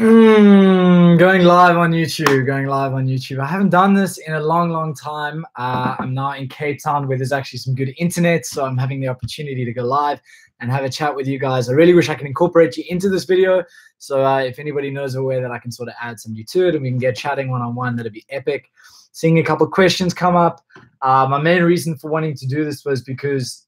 Going live on YouTube, going live on YouTube. I haven't done this in a long, long time. I'm now in Cape Town where there's actually some good internet, so I'm having the opportunity to go live and have a chat with you guys. I really wish I could incorporate you into this video. So if anybody knows a way that I can sort of add somebody to it and we can get chatting one-on-one, that'd be epic. Seeing a couple of questions come up. My main reason for wanting to do this was because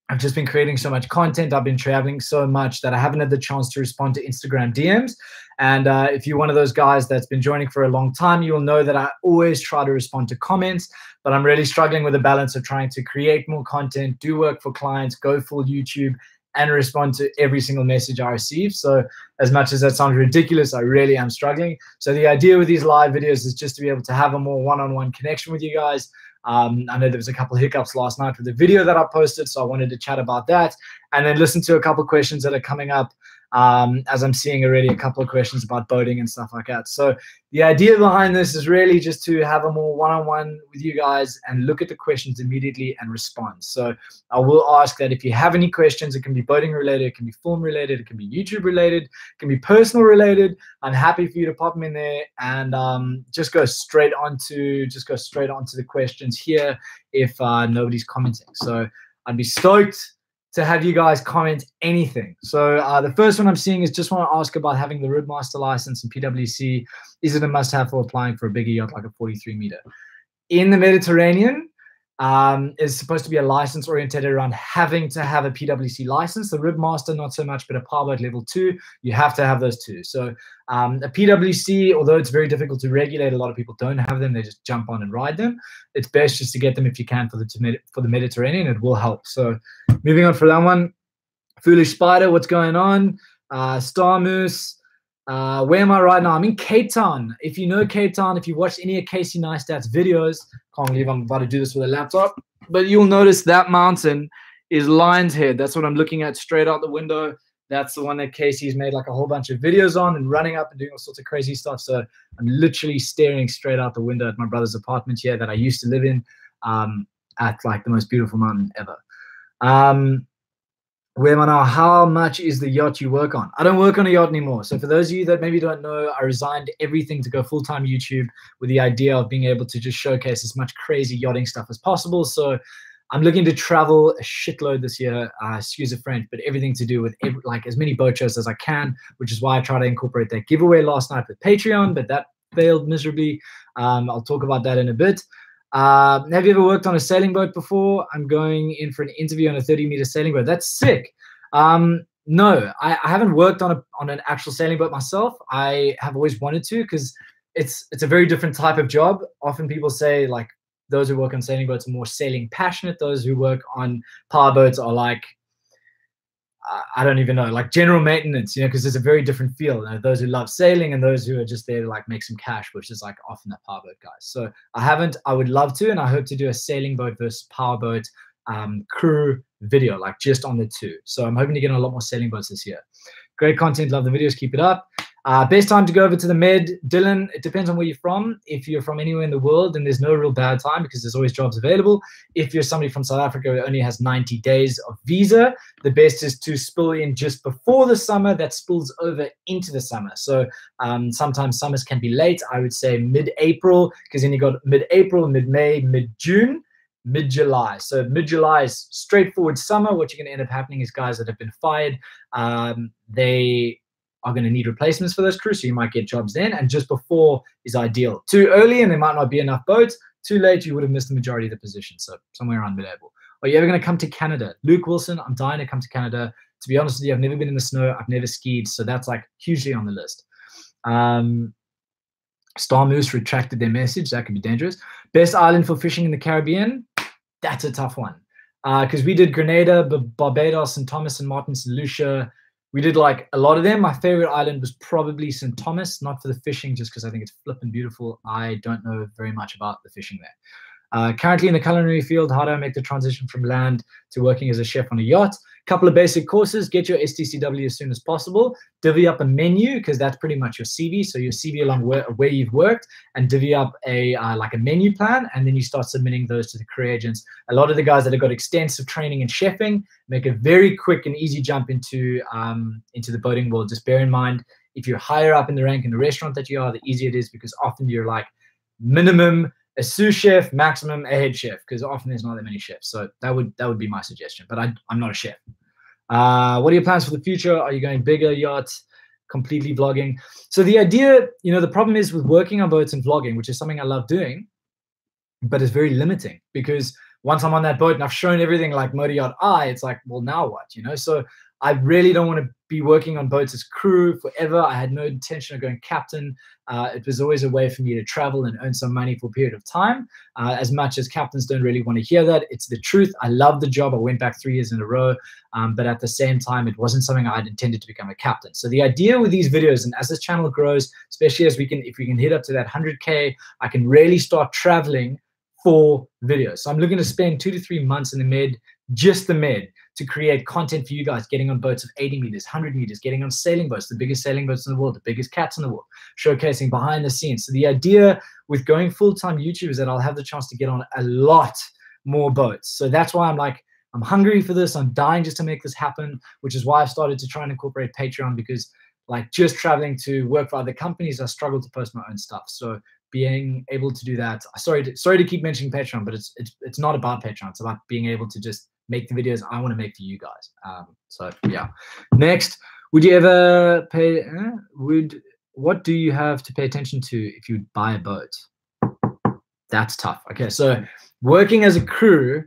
I've just been creating so much content. I've been traveling so much that I haven't had the chance to respond to Instagram DMs. And if you're one of those guys that's been joining for a long time, you'll know that I always try to respond to comments, but I'm really struggling with the balance of trying to create more content, do work for clients, go full YouTube, and respond to every single message I receive. So as much as that sounds ridiculous, I really am struggling. So the idea with these live videos is just to be able to have a more one-on-one connection with you guys. I know there was a couple of hiccups last night with the video that I posted, so I wanted to chat about that and then listen to a couple of questions that are coming up as I'm seeing already a couple of questions about boating and stuff like that. So the idea behind this is really just to have a more one-on-one with you guys and look at the questions immediately and respond. So I will ask that if you have any questions, it can be boating related, it can be film related, it can be YouTube related, it can be personal related. I'm happy for you to pop them in there and just go straight onto the questions here if nobody's commenting. So I'd be stoked to have you guys comment anything. So the first one I'm seeing is just want to ask about having the Ribmaster license and PwC. Is it a must-have for applying for a bigger yacht like a 43 meter? In the Mediterranean, is supposed to be a license oriented around having to have a PwC license. The Ribmaster, not so much, but a powerboat level 2, you have to have those two. So a PwC, although it's very difficult to regulate, a lot of people don't have them. They just jump on and ride them. It's best just to get them if you can for the Mediterranean. It will help. So moving on for that one. Foolish Spider, what's going on? Star Moose. Where am I right now? I'm in Cape Town. If you know Cape Town, if you watched any of Casey Neistat's videos, can't believe I'm about to do this with a laptop, but you'll notice that mountain is Lion's Head. That's what I'm looking at straight out the window. That's the one that Casey's made like a whole bunch of videos on and running up and doing all sorts of crazy stuff. So I'm literally staring straight out the window at my brother's apartment here that I used to live in at like the most beautiful mountain ever. Where am I now? How much is the yacht you work on? I don't work on a yacht anymore. So for those of you that maybe don't know, I resigned everything to go full-time YouTube with the idea of being able to just showcase as much crazy yachting stuff as possible. So I'm looking to travel a shitload this year, excuse the French, but everything to do with like as many boat shows as I can, which is why I try to incorporate that giveaway last night with Patreon, but that failed miserably. I'll talk about that in a bit. Have you ever worked on a sailing boat before? I'm going in for an interview on a 30-meter sailing boat. That's sick. No, I haven't worked on an actual sailing boat myself. I have always wanted to because it's a very different type of job. Often people say like those who work on sailing boats are more sailing passionate. Those who work on power boats are like, I don't even know, like general maintenance, you know, because it's a very different field. Those who love sailing and those who are just there to like make some cash, which is like often the powerboat guys. So I would love to, and I hope to do a sailing boat versus powerboat crew video, like just on the two. So I'm hoping to get on a lot more sailing boats this year. Great content, love the videos, keep it up. Best time to go over to the Med, Dylan, it depends on where you're from. If you're from anywhere in the world, then there's no real bad time because there's always jobs available. If you're somebody from South Africa who only has 90 days of visa, the best is to spill in just before the summer that spills over into the summer. So sometimes summers can be late. I would say mid-April, because then you got mid-April, mid-May, mid-June, mid-July. So mid-July is straightforward summer. What you're going to end up happening is guys that have been fired, they are going to need replacements for those crews, so you might get jobs then, and just before is ideal. Too early and there might not be enough boats. Too late, you would have missed the majority of the position, so somewhere around mid-April. Are you ever going to come to Canada? Luke Wilson, I'm dying to come to Canada. To be honest with you, I've never been in the snow. I've never skied, so that's like hugely on the list. Star Moose retracted their message. That could be dangerous. Best island for fishing in the Caribbean? That's a tough one. Because we did Grenada, Barbados, St. Thomas and Martin, St. Lucia. We did like a lot of them. My favorite island was probably St. Thomas, not for the fishing, just because I think it's flippin' beautiful. I don't know very much about the fishing there. Currently in the culinary field, how do I make the transition from land to working as a chef on a yacht? Couple of basic courses. Get your STCW as soon as possible. Divvy up a menu, because that's pretty much your CV. So your CV along where you've worked, and divvy up like a menu plan, and then you start submitting those to the career agents. A lot of the guys that have got extensive training in chefing make a very quick and easy jump into the boating world. Just bear in mind, if you're higher up in the rank in the restaurant that you are, the easier it is, because often you're like minimum a sous chef, maximum a head chef, because often there's not that many chefs. So that would be my suggestion, but I'm not a chef. What are your plans for the future? Are you going bigger, yachts, completely vlogging? So the idea, you know, the problem is with working on boats and vlogging, which is something I love doing, but it's very limiting, because once I'm on that boat and I've shown everything like Motor Yacht Eye, it's like, well, now what, you know? So I really don't want to be working on boats as crew forever. I had no intention of going captain. It was always a way for me to travel and earn some money for a period of time. As much as captains don't really want to hear that, it's the truth. I love the job. I went back 3 years in a row, but at the same time, it wasn't something I had intended to become a captain. So the idea with these videos, and as this channel grows, especially as if we can hit up to that 100K, I can really start traveling for videos. So I'm looking to spend 2 to 3 months in the Med, just the Med, to create content for you guys, getting on boats of 80 meters, 100 meters, getting on sailing boats, the biggest sailing boats in the world, the biggest cats in the world, showcasing behind the scenes. So the idea with going full-time YouTube is that I'll have the chance to get on a lot more boats. So that's why I'm hungry for this. I'm dying just to make this happen, which is why I've started to try and incorporate Patreon, because like just traveling to work for other companies, I struggle to post my own stuff. So being able to do that, sorry to keep mentioning Patreon, but it's not about Patreon. It's about being able to just make the videos I want to make for you guys. So yeah. Next, would you ever pay? What do you have to pay attention to if you buy a boat? That's tough. Okay, so working as a crew,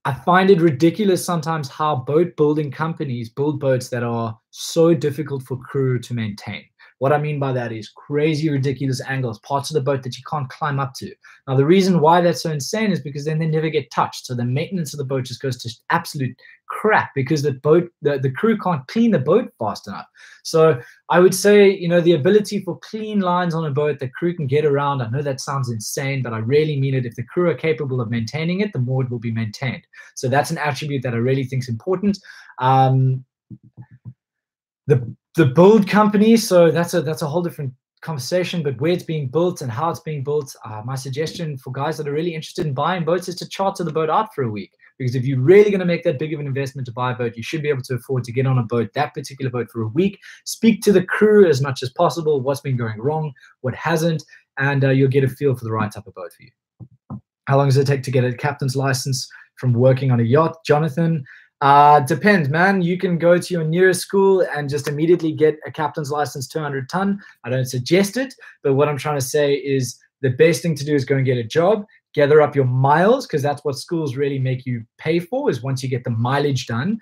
I find it ridiculous sometimes how boat building companies build boats that are so difficult for crew to maintain. What I mean by that is crazy, ridiculous angles, parts of the boat that you can't climb up to. Now, the reason why that's so insane is because then they never get touched. So the maintenance of the boat just goes to absolute crap, because the crew can't clean the boat fast enough. So I would say, you know, the ability for clean lines on a boat that crew can get around, I know that sounds insane, but I really mean it. If the crew are capable of maintaining it, the more it will be maintained. So that's an attribute that I really think is important. The build company, so that's a whole different conversation, but where it's being built and how it's being built, my suggestion for guys that are really interested in buying boats is to charter the boat out for a week. Because if you're really going to make that big of an investment to buy a boat, you should be able to afford to get on a boat, that particular boat, for a week. Speak to the crew as much as possible, what's been going wrong, what hasn't, and you'll get a feel for the right type of boat for you. How long does it take to get a captain's license from working on a yacht, Jonathan? Depends, man. You can go to your nearest school and just immediately get a captain's license, 200 ton. I don't suggest it, but what I'm trying to say is the best thing to do is go and get a job, gather up your miles, because that's what schools really make you pay for, is once you get the mileage done,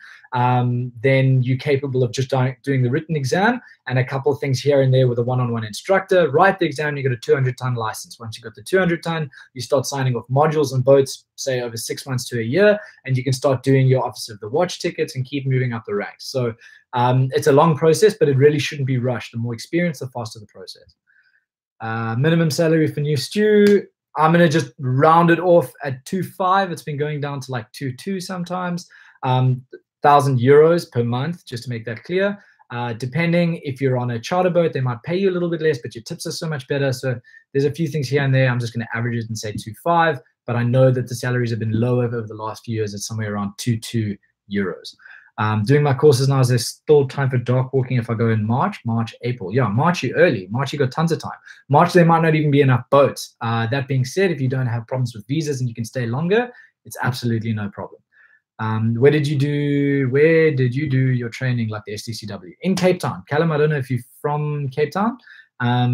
then you're capable of just doing the written exam and a couple of things here and there with a one-on-one instructor. Write the exam, you get a 200 ton license. Once you got the 200 ton, you start signing off modules on boats, say over 6 months to a year, and you can start doing your Officer of the Watch tickets and keep moving up the ranks. So it's a long process, but it really shouldn't be rushed. The more experience, the faster the process. Minimum salary for new stew, I'm going to just round it off at 2.5. It's been going down to like 2.2 sometimes. 1,000 euros per month, just to make that clear. Depending if you're on a charter boat, they might pay you a little bit less, but your tips are so much better. So there's a few things here and there. I'm just going to average it and say 2.5, but I know that the salaries have been lower over the last few years. It's somewhere around 2.2 euros. Doing my courses now, is there still time for dark walking if I go in March, April? Yeah, March you early. March you got tons of time. March there might not even be enough boats. That being said, if you don't have problems with visas and you can stay longer, it's absolutely no problem. Where did you do your training, like the STCW? In Cape Town. Callum, I don't know if you're from Cape Town,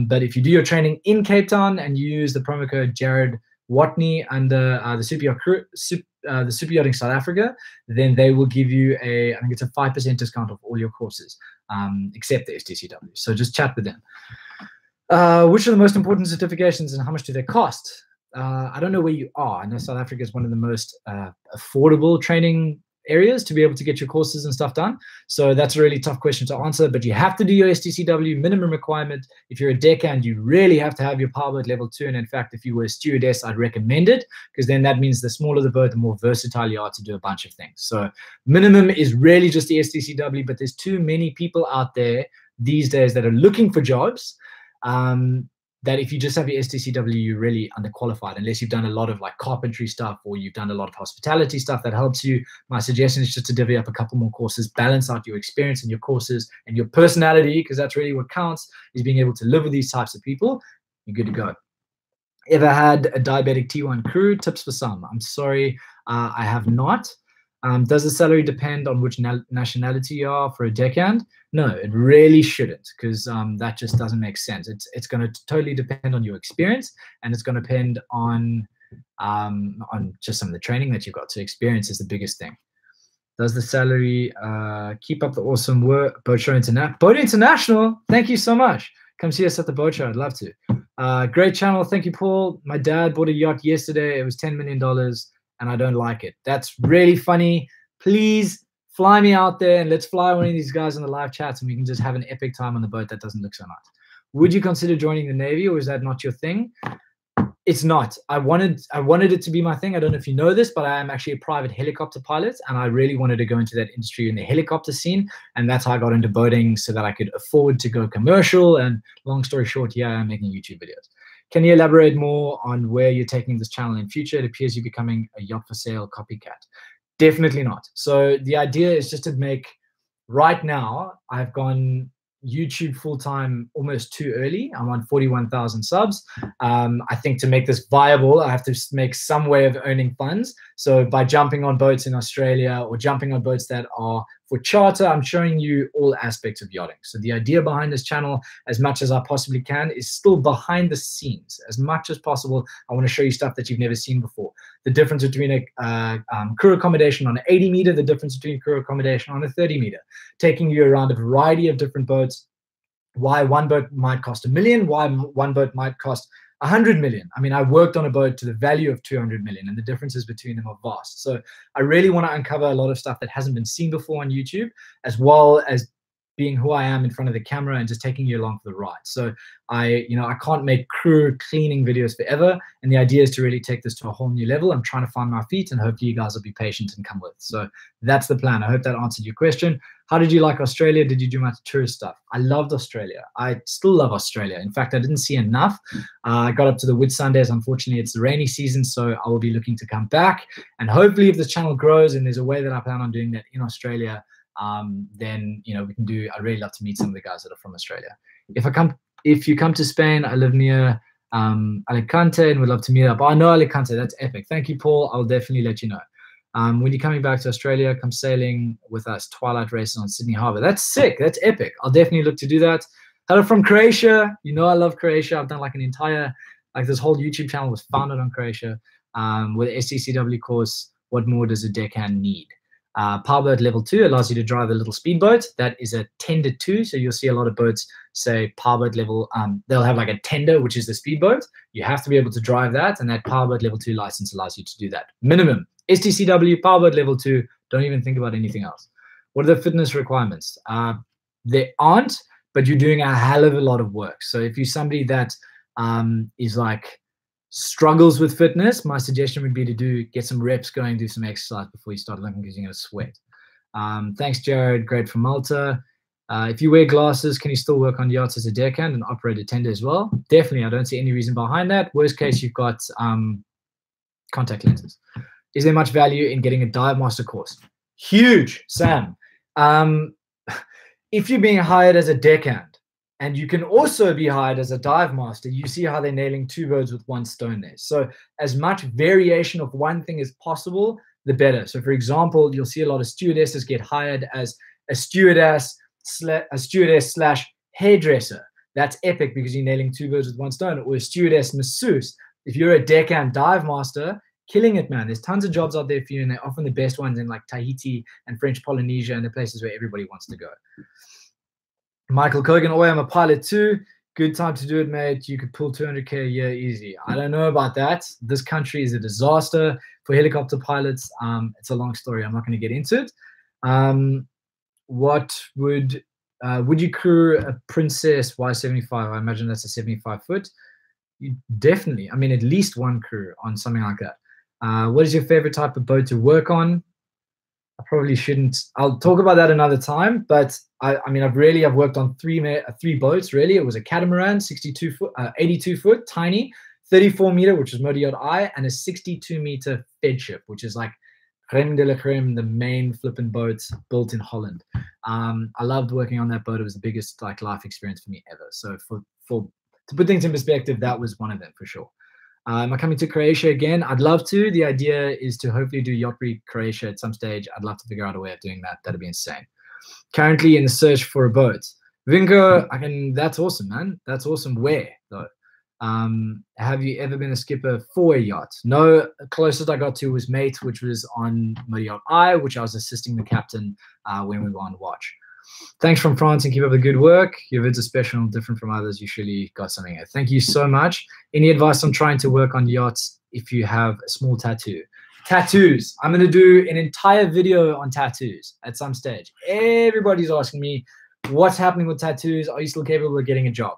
but if you do your training in Cape Town and you use the promo code Jared Watney under the Super Yachting South Africa, then they will give you I think it's a 5% discount off all your courses, except the STCW. So just chat with them. Which are the most important certifications and how much do they cost? I don't know where you are. I know South Africa is one of the most affordable training areas to be able to get your courses and stuff done. So that's a really tough question to answer, but you have to do your STCW minimum requirement. If you're a deckhand, you really have to have your powerboat level 2. And in fact, if you were a stewardess, I'd recommend it, because then that means the smaller the boat, the more versatile you are to do a bunch of things. So minimum is really just the STCW, but there's too many people out there these days that are looking for jobs that if you just have your STCW, you're really underqualified unless you've done a lot of like carpentry stuff or you've done a lot of hospitality stuff that helps you. My suggestion is just to divvy up a couple more courses, balance out your experience and your courses and your personality, because that's really what counts, is being able to live with these types of people. You're good to go. Ever had a diabetic T1 crew? Tips for some. I'm sorry, I have not. Does the salary depend on which nationality you are for a deckhand? No, it really shouldn't, because that just doesn't make sense. It's going to totally depend on your experience, and it's going to depend on just some of the training that you've got. So experience is the biggest thing. Does the salary keep up the awesome work? Boat Show International. Boat International, thank you so much. Come see us at the boat show. I'd love to. Great channel. Thank you, Paul. My dad bought a yacht yesterday. It was $10 million. And I don't like it. That's really funny. Please fly me out there and let's fly one of these guys on the live chats and we can just have an epic time on the boat that doesn't look so nice. Would you consider joining the Navy, or is that not your thing? It's not. I wanted it to be my thing. I don't know if you know this, but I am actually a private helicopter pilot, and I really wanted to go into that industry in the helicopter scene, and that's how I got into boating, so that I could afford to go commercial. And long story short, here I am making YouTube videos. Can you elaborate more on where you're taking this channel in future? It appears you're becoming a yacht for sale copycat. Definitely not. So the idea is just to make, right now, I've gone YouTube full-time almost too early. I'm on 41,000 subs. I think to make this viable, I have to make some way of earning funds. So by jumping on boats in Australia or jumping on boats that are for charter, I'm showing you all aspects of yachting. So the idea behind this channel, as much as I possibly can, is still behind the scenes. As much as possible, I want to show you stuff that you've never seen before. The difference between a crew accommodation on an 80 meter, the difference between crew accommodation on a 30 meter, taking you around a variety of different boats, why one boat might cost $1 million, why one boat might cost 100 million. I mean, I worked on a boat to the value of 200 million, and the differences between them are vast. So I really want to uncover a lot of stuff that hasn't been seen before on YouTube, as well as being who I am in front of the camera and just taking you along for the ride. So I can't make crew cleaning videos forever, and the idea is to really take this to a whole new level. I'm trying to find my feet, and hopefully you guys will be patient and come with. So that's the plan. I hope that answered your question. How did you like Australia? Did you do much tourist stuff? I loved Australia. I still love Australia. In fact, I didn't see enough. I got up to the Whitsundays. Unfortunately, it's the rainy season, so I will be looking to come back. And hopefully if this channel grows and there's a way that I plan on doing that in Australia, then we can do. I'd really love to meet some of the guys that are from Australia. If you come to Spain, I live near Alicante and would love to meet up. Oh, I know Alicante. That's epic. Thank you, Paul. I'll definitely let you know. When you're coming back to Australia, come sailing with us. Twilight races on Sydney Harbour. That's sick. That's epic. I'll definitely look to do that. Hello from Croatia. You know I love Croatia. I've done like an entire, this whole YouTube channel was founded on Croatia. With the STCW course, what more does a deckhand need? Powerboat level 2 allows you to drive a little speedboat. That is a tender 2. So you'll see a lot of boats say powerboat level. They'll have like a tender, which is the speedboat. You have to be able to drive that, and that powerboat level 2 license allows you to do that. Minimum. STCW, powerboat level 2. Don't even think about anything else. What are the fitness requirements? There aren't, but you're doing a hell of a lot of work. So if you're somebody that is like struggles with fitness, my suggestion would be to get some reps going, do some exercise before you start looking, because you're going to sweat. Thanks, Jared. Great from Malta. If you wear glasses, can you still work on yachts as a deckhand and operate a tender as well? Definitely. I don't see any reason behind that. Worst case, you've got contact lenses. Is there much value in getting a dive master course? Huge, Sam. If you're being hired as a deckhand, and you can also be hired as a dive master, you see how they're nailing 2 birds with 1 stone there. So as much variation of one thing as possible, the better. So for example, you'll see a lot of stewardesses get hired as a stewardess slash hairdresser. That's epic because you're nailing 2 birds with 1 stone. Or a stewardess masseuse. If you're a deckhand dive master, killing it, man. There's tons of jobs out there for you, and they're often the best ones in like Tahiti and French Polynesia and the places where everybody wants to go. Michael Kogan, oh, I'm a pilot too. Good time to do it, mate. You could pull 200K a year easy. I don't know about that. This country is a disaster for helicopter pilots. It's a long story. I'm not going to get into it. Would you crew a Princess Y75? I imagine that's a 75-foot. You definitely. I mean, at least one crew on something like that. What is your favorite type of boat to work on? I probably shouldn't. I'll talk about that another time. But I mean, I've worked on three boats. Really, it was a Catamaran, 62 foot, 82 foot, tiny, 34 meter, which was Motor Yacht I, and a 62 meter fed ship, which is like creme de la creme, the main flipping boat built in Holland. I loved working on that boat. It was the biggest like life experience for me ever. So to put things in perspective, that was one of them for sure. Am I coming to Croatia again? I'd love to. The idea is to hopefully do Yacht Week Croatia at some stage. I'd love to figure out a way of doing that. That'd be insane. Currently in the search for a boat. Vinko, that's awesome, man. That's awesome. Where though? Have you ever been a skipper for a yacht? No, the closest I got to was Mate, which was on Motor Yacht I, which I was assisting the captain when we were on watch. Thanks from France and keep up the good work. Your vids are special and different from others. You surely got something here. Thank you so much. Any advice on trying to work on yachts if you have a small tattoo? Tattoos. I'm going to do an entire video on tattoos at some stage. Everybody's asking me, what's happening with tattoos? Are you still capable of getting a job?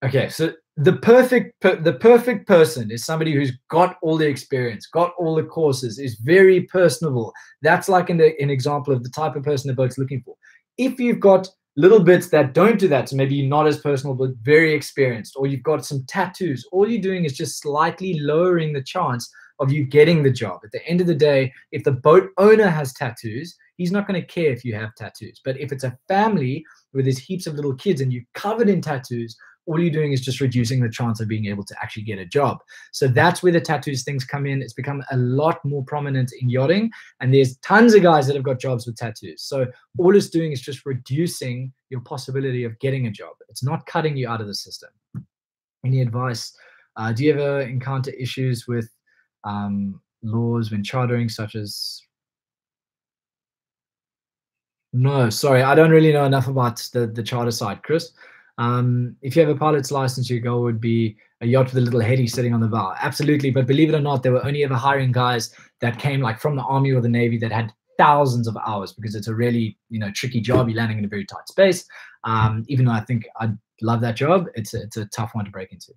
Okay, so the perfect person is somebody who's got all the experience, got all the courses, is very personable. That's like an example of the type of person the boat's looking for. If you've got little bits that don't do that, so maybe you're not as personal but very experienced, or you've got some tattoos, all you're doing is just slightly lowering the chance of you getting the job. At the end of the day, if the boat owner has tattoos, he's not going to care if you have tattoos. But if it's a family where there's heaps of little kids and you're covered in tattoos, all you're doing is just reducing the chance of being able to actually get a job. So that's where the tattoos things come in. It's become a lot more prominent in yachting, and there's tons of guys that have got jobs with tattoos. So all it's doing is just reducing your possibility of getting a job. It's not cutting you out of the system. Any advice? Do you ever encounter issues with laws when chartering, such as... No, sorry, I don't really know enough about the charter side, Chris. If you have a pilot's license, your goal would be a yacht with a little heady sitting on the bow. Absolutely, but believe it or not, they were only ever hiring guys that came like from the Army or the Navy that had thousands of hours, because it's a really tricky job. You're landing in a very tight space. Even though I think I'd love that job, it's a tough one to break into.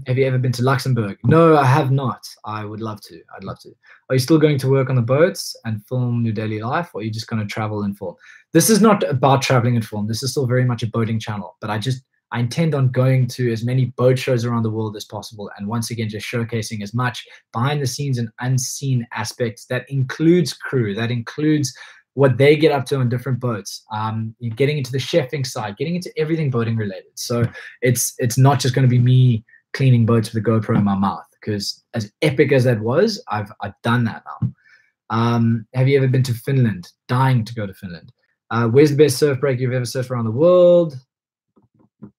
Have you ever been to Luxembourg? No, I have not. I would love to. I'd love to. Are you still going to work on the boats and film your daily life, or are you just going to travel and film? This is not about traveling and film. This is still very much a boating channel, but I intend on going to as many boat shows around the world as possible, and once again just showcasing as much behind the scenes and unseen aspects. That includes crew, that includes what they get up to on different boats. You're getting into the chefing side, getting into everything boating related. So it's not just going to be me cleaning boats with a GoPro in my mouth, because as epic as that was, I've done that now. Have you ever been to Finland? Dying to go to Finland. Where's the best surf break you've ever surfed around the world?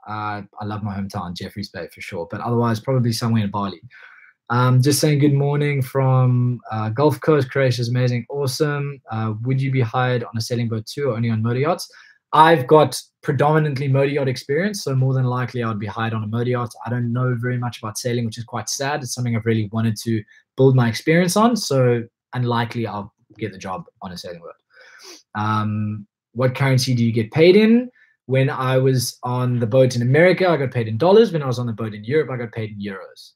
I love my hometown, Jeffreys Bay, for sure, but otherwise probably somewhere in Bali. Just saying good morning from Gulf Coast. Croatia is amazing. Awesome. Would you be hired on a sailing boat too, or only on motor yachts? I've got predominantly motor yacht experience, so more than likely I would be hired on a motor yacht. I don't know very much about sailing, which is quite sad. It's something I've really wanted to build my experience on, so unlikely I'll get the job on a sailing boat. What currency do you get paid in? When I was on the boat in America, I got paid in dollars. When I was on the boat in Europe, I got paid in euros.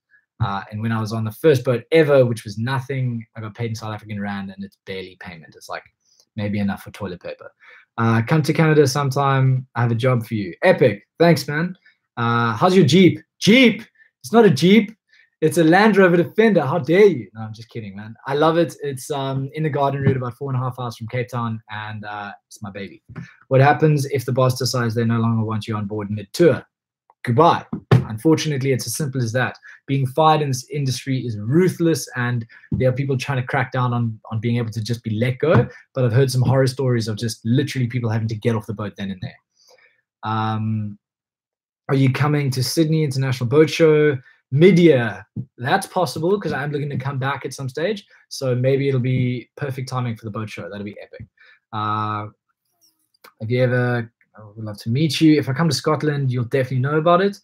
And when I was on the first boat ever, which was nothing, I got paid in South African rand, and it's barely payment. It's like maybe enough for toilet paper. Come to Canada sometime. I have a job for you. Epic. Thanks, man. How's your Jeep? Jeep? It's not a Jeep. It's a Land Rover Defender. How dare you? No, I'm just kidding, man. I love it. It's in the garden route about 4.5 hours from Cape Town, and it's my baby. What happens if the boss decides they no longer want you on board mid-tour? Goodbye. Unfortunately, it's as simple as that. Being fired in this industry is ruthless, and there are people trying to crack down on being able to just be let go. But I've heard some horror stories of just literally people having to get off the boat then and there. Are you coming to Sydney International Boat Show mid-year? That's possible, because I am looking to come back at some stage. So maybe it'll be perfect timing for the boat show. That'll be epic. Have you ever... I would love to meet you. If I come to Scotland, you'll definitely know about it.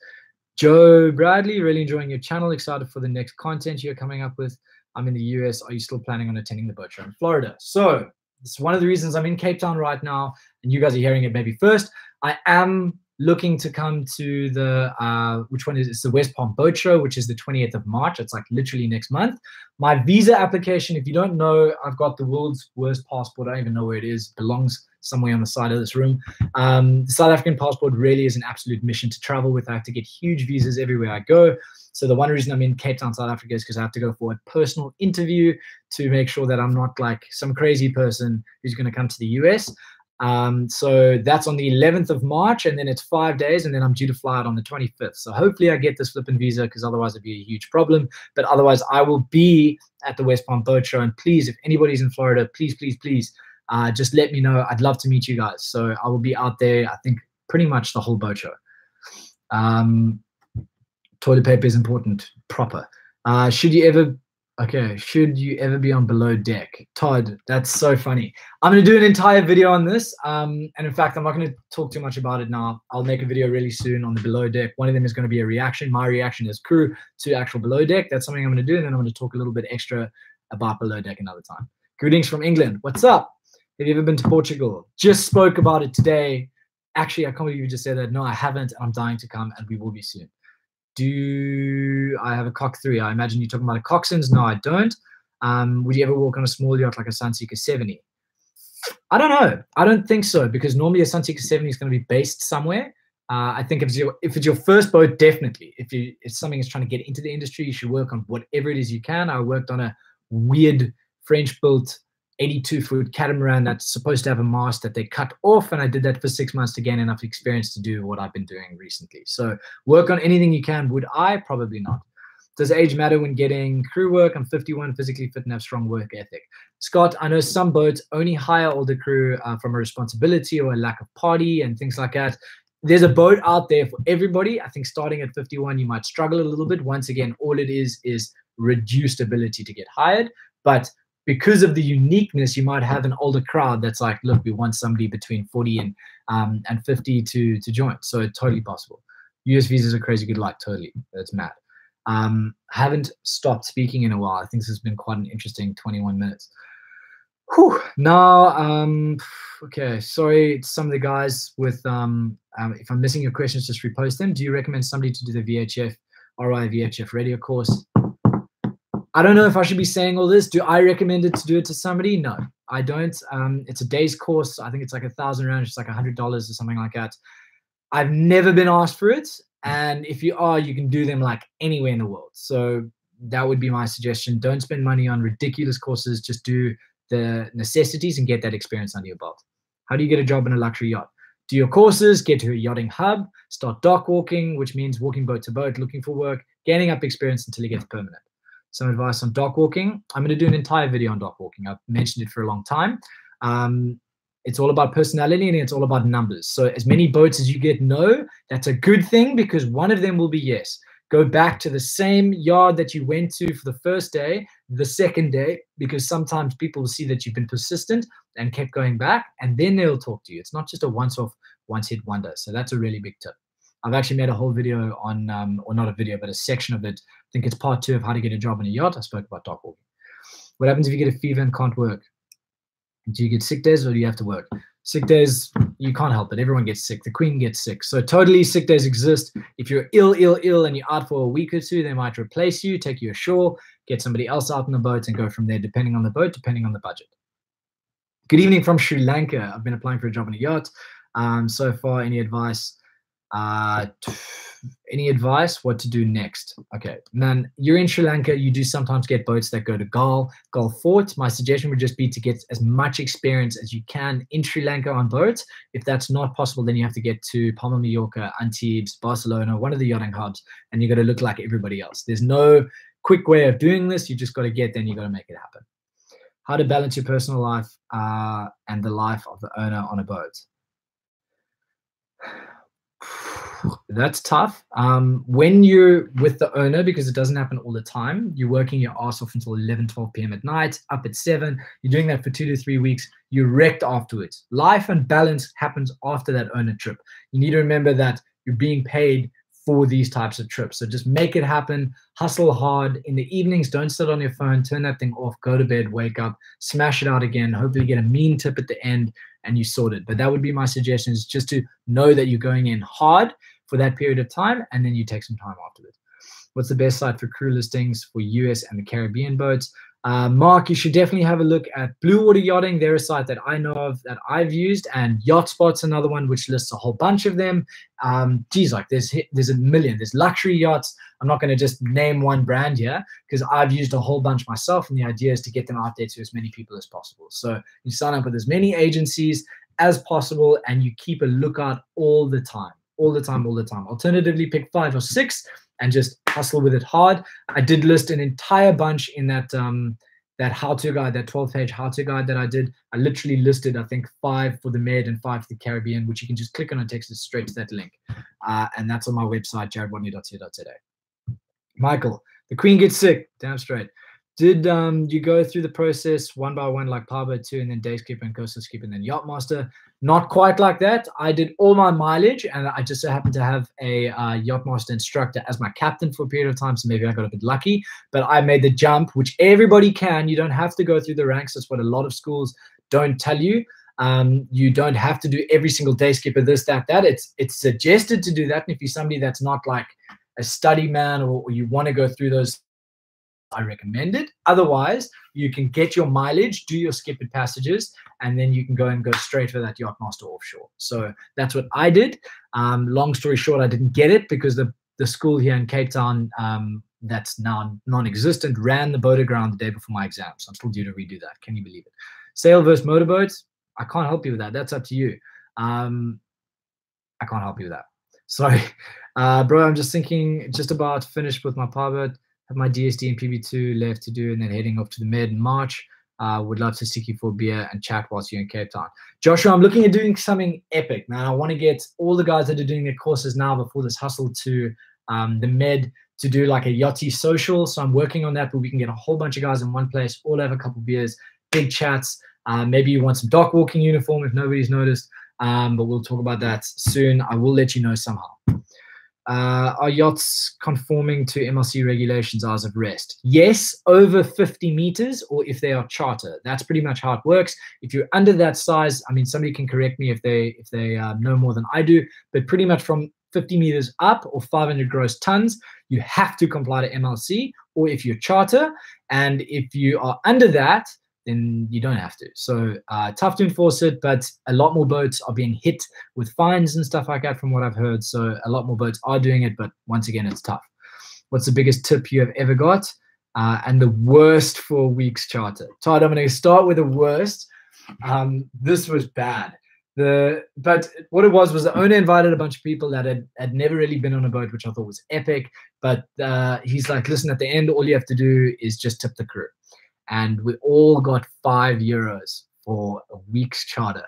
Joe Bradley, really enjoying your channel. Excited for the next content you're coming up with. I'm in the US. Are you still planning on attending the boat show in Florida? So it's one of the reasons I'm in Cape Town right now, and you guys are hearing it maybe first. I am looking to come to the, which one is it? It's the West Palm Boat Show, which is the 20th of March. It's like literally next month. My visa application, if you don't know, I've got the world's worst passport. I don't even know where it is. It belongs somewhere on the side of this room. The South African passport really is an absolute mission to travel with. I have to get huge visas everywhere I go. So the one reason I'm in Cape Town, South Africa is because I have to go for a personal interview to make sure that I'm not like some crazy person who's going to come to the US. So that's on the 11th of March, and then it's 5 days, and then I'm due to fly out on the 25th. So hopefully I get this flipping visa, because otherwise it'd be a huge problem. But otherwise I will be at the West Palm Boat Show. And please, if anybody's in Florida, please, please, please, just let me know. I'd love to meet you guys. So I will be out there, I think, pretty much the whole boat show. Toilet paper is important, proper. Should you ever be on below deck? Todd, that's so funny. I'm going to do an entire video on this. And in fact, I'm not going to talk too much about it now. I'll make a video really soon on the below deck. One of them is going to be a reaction, my reaction as crew to actual below deck. That's something I'm going to do. And then I'm going to talk a little bit extra about below deck another time. Greetings from England. What's up? Have you ever been to Portugal? Just spoke about it today. Actually, I can't believe you just said that. No, I haven't. I'm dying to come, and we will be soon. Do I have a cock 3? I imagine you're talking about a coxswains. No, I don't. Would you ever walk on a small yacht like a Sunseeker 70? I don't know. I don't think so, because normally a Sunseeker 70 is going to be based somewhere. I think if it's your first boat, definitely. If something is trying to get into the industry, you should work on whatever it is you can. I worked on a weird French-built 82-foot catamaran that's supposed to have a mast that they cut off, and I did that for 6 months to gain enough experience to do what I've been doing recently. So work on anything you can. Would I? Probably not. Does age matter when getting crew work? I'm 51, physically fit, and have strong work ethic. Scott, I know some boats only hire older crew from a responsibility or a lack of party and things like that. There's a boat out there for everybody. I think starting at 51, you might struggle a little bit. Once again, all it is reduced ability to get hired. But because of the uniqueness, you might have an older crowd that's like, look, we want somebody between 40 and 50 to join. So it's totally possible. US visas are crazy good luck. Totally. That's mad. Haven't stopped speaking in a while. I think this has been quite an interesting 21 minutes. Whew. Now, okay, sorry to some of the guys with, if I'm missing your questions, just repost them. Do you recommend somebody to do the VHF radio course? I don't know if I should be saying all this. Do I recommend it to do it to somebody? No, I don't. It's a day's course. I think it's like 1,000 rand. It's like $100 or something like that. I've never been asked for it. And if you are, you can do them like anywhere in the world. So that would be my suggestion. Don't spend money on ridiculous courses. Just do the necessities and get that experience under your belt. How do you get a job in a luxury yacht? Do your courses, get to a yachting hub, start dock walking, which means walking boat to boat, looking for work, gaining up experience until it gets permanent. Some advice on dock walking. I'm going to do an entire video on dock walking. I've mentioned it for a long time. It's all about personality and it's all about numbers. So as many boats as you get no, that's a good thing, because one of them will be yes. Go back to the same yard that you went to for the first day, the second day, because sometimes people will see that you've been persistent and kept going back, and then they'll talk to you. It's not just a once-off, once-hit wonder. So that's a really big tip. I've actually made a whole video on, or not a video, but a section of it. I think it's part 2 of how to get a job in a yacht. I spoke about dock walking. What happens if you get a fever and can't work? Do you get sick days or do you have to work? Sick days, you can't help it. Everyone gets sick. The queen gets sick. So totally sick days exist. If you're ill, and you're out for a week or 2, they might replace you, take you ashore, get somebody else out on the boat, and go from there, depending on the boat, depending on the budget. Good evening from Sri Lanka. I've been applying for a job on a yacht. So far, any advice? Any advice what to do next? Okay, man, you're in Sri Lanka. You do sometimes get boats that go to Gulf Fort. My suggestion would just be to get as much experience as you can in Sri Lanka on boats. If that's not possible, then you have to get to Palma Mallorca, Antibes, Barcelona, one of the yachting hubs, and you got to look like everybody else. There's no quick way of doing this. You just got to get there and you got to make it happen. How to balance your personal life and the life of the owner on a boat. That's tough. When you're with the owner, because it doesn't happen all the time, you're working your ass off until 11, 12 p.m. at night, up at 7. You're doing that for 2 to 3 weeks. You're wrecked afterwards. Life and balance happens after that owner trip. You need to remember that you're being paid for these types of trips. So just make it happen. Hustle hard. In the evenings, don't sit on your phone. Turn that thing off. Go to bed. Wake up. Smash it out again. Hopefully get a mean tip at the end. and you sort it. But that would be my suggestion, is just to know that you're going in hard for that period of time, and then you take some time afterwards. What's the best site for crew listings for US and the Caribbean boats? Mark, you should definitely have a look at Blue Water Yachting. They're a site that I know of, that I've used, and YachtSpot's another one which lists a whole bunch of them. Geez, like there's a million. There's luxury yachts. I'm not going to just name one brand here because I've used a whole bunch myself, and the idea is to get them out there to as many people as possible. So you sign up with as many agencies as possible, and you keep a lookout all the time. Alternatively, pick 5 or 6 and just hustle with it hard. I did list an entire bunch in that that how-to guide, that 12-page how-to guide that I did. I literally listed, I think, 5 for the Med and 5 for the Caribbean, which you can just click on and text it straight to that link. And that's on my website, jaredwatney.co.za. Michael, the Queen gets sick. Damn straight. Did you go through the process one by one, like Powerboat 2, and then Day Skipper and Coastal Skipper, and then Yachtmaster? Not quite like that. I did all my mileage, and I just so happened to have a Yachtmaster instructor as my captain for a period of time, so maybe I got a bit lucky. But I made the jump, which everybody can. You don't have to go through the ranks. That's what a lot of schools don't tell you. You don't have to do every single Day Skipper, this, that. It's suggested to do that, and if you're somebody that's not like a study man, or you want to go through those, I recommend it. Otherwise, you can get your mileage, do your skippered passages, and then you can go straight for that Yachtmaster offshore. So that's what I did. Long story short, I didn't get it because the school here in Cape Town, that's now non-existent, ran the boat aground the day before my exam. So I'm still due to redo that. Can you believe it? Sail versus motorboats? I can't help you with that. That's up to you. I can't help you with that. Sorry. Bro, I'm just thinking, just about finished with my powerboat. Have my DSD and PB2 left to do, and then heading off to the Med in March. Would love to stick you for a beer and chat whilst you're in Cape Town. Joshua, I'm looking at doing something epic, man. I want to get all the guys that are doing their courses now before this hustle to the Med to do like a yachty social. So I'm working on that, but we can get a whole bunch of guys in one place, all have a couple beers, big chats. Maybe you want some dock walking uniform if nobody's noticed, but we'll talk about that soon. I will let you know somehow. Are yachts conforming to MLC regulations hours of rest? Yes, over 50 meters, or if they are charter. That's pretty much how it works. If you're under that size, I mean, somebody can correct me if they know more than I do, but pretty much from 50 meters up or 500 gross tons, you have to comply to MLC, or if you're charter. And if you are under that, then you don't have to. So tough to enforce it, but a lot more boats are being hit with fines and stuff like that from what I've heard. So a lot more boats are doing it, but once again, it's tough. What's the biggest tip you have ever got? And the worst for a week's charter? Todd, I'm going to start with the worst. This was bad. But what it was the owner invited a bunch of people that had never really been on a boat, which I thought was epic. But he's like, listen, at the end, all you have to do is just tip the crew. And we all got €5 for a week's charter.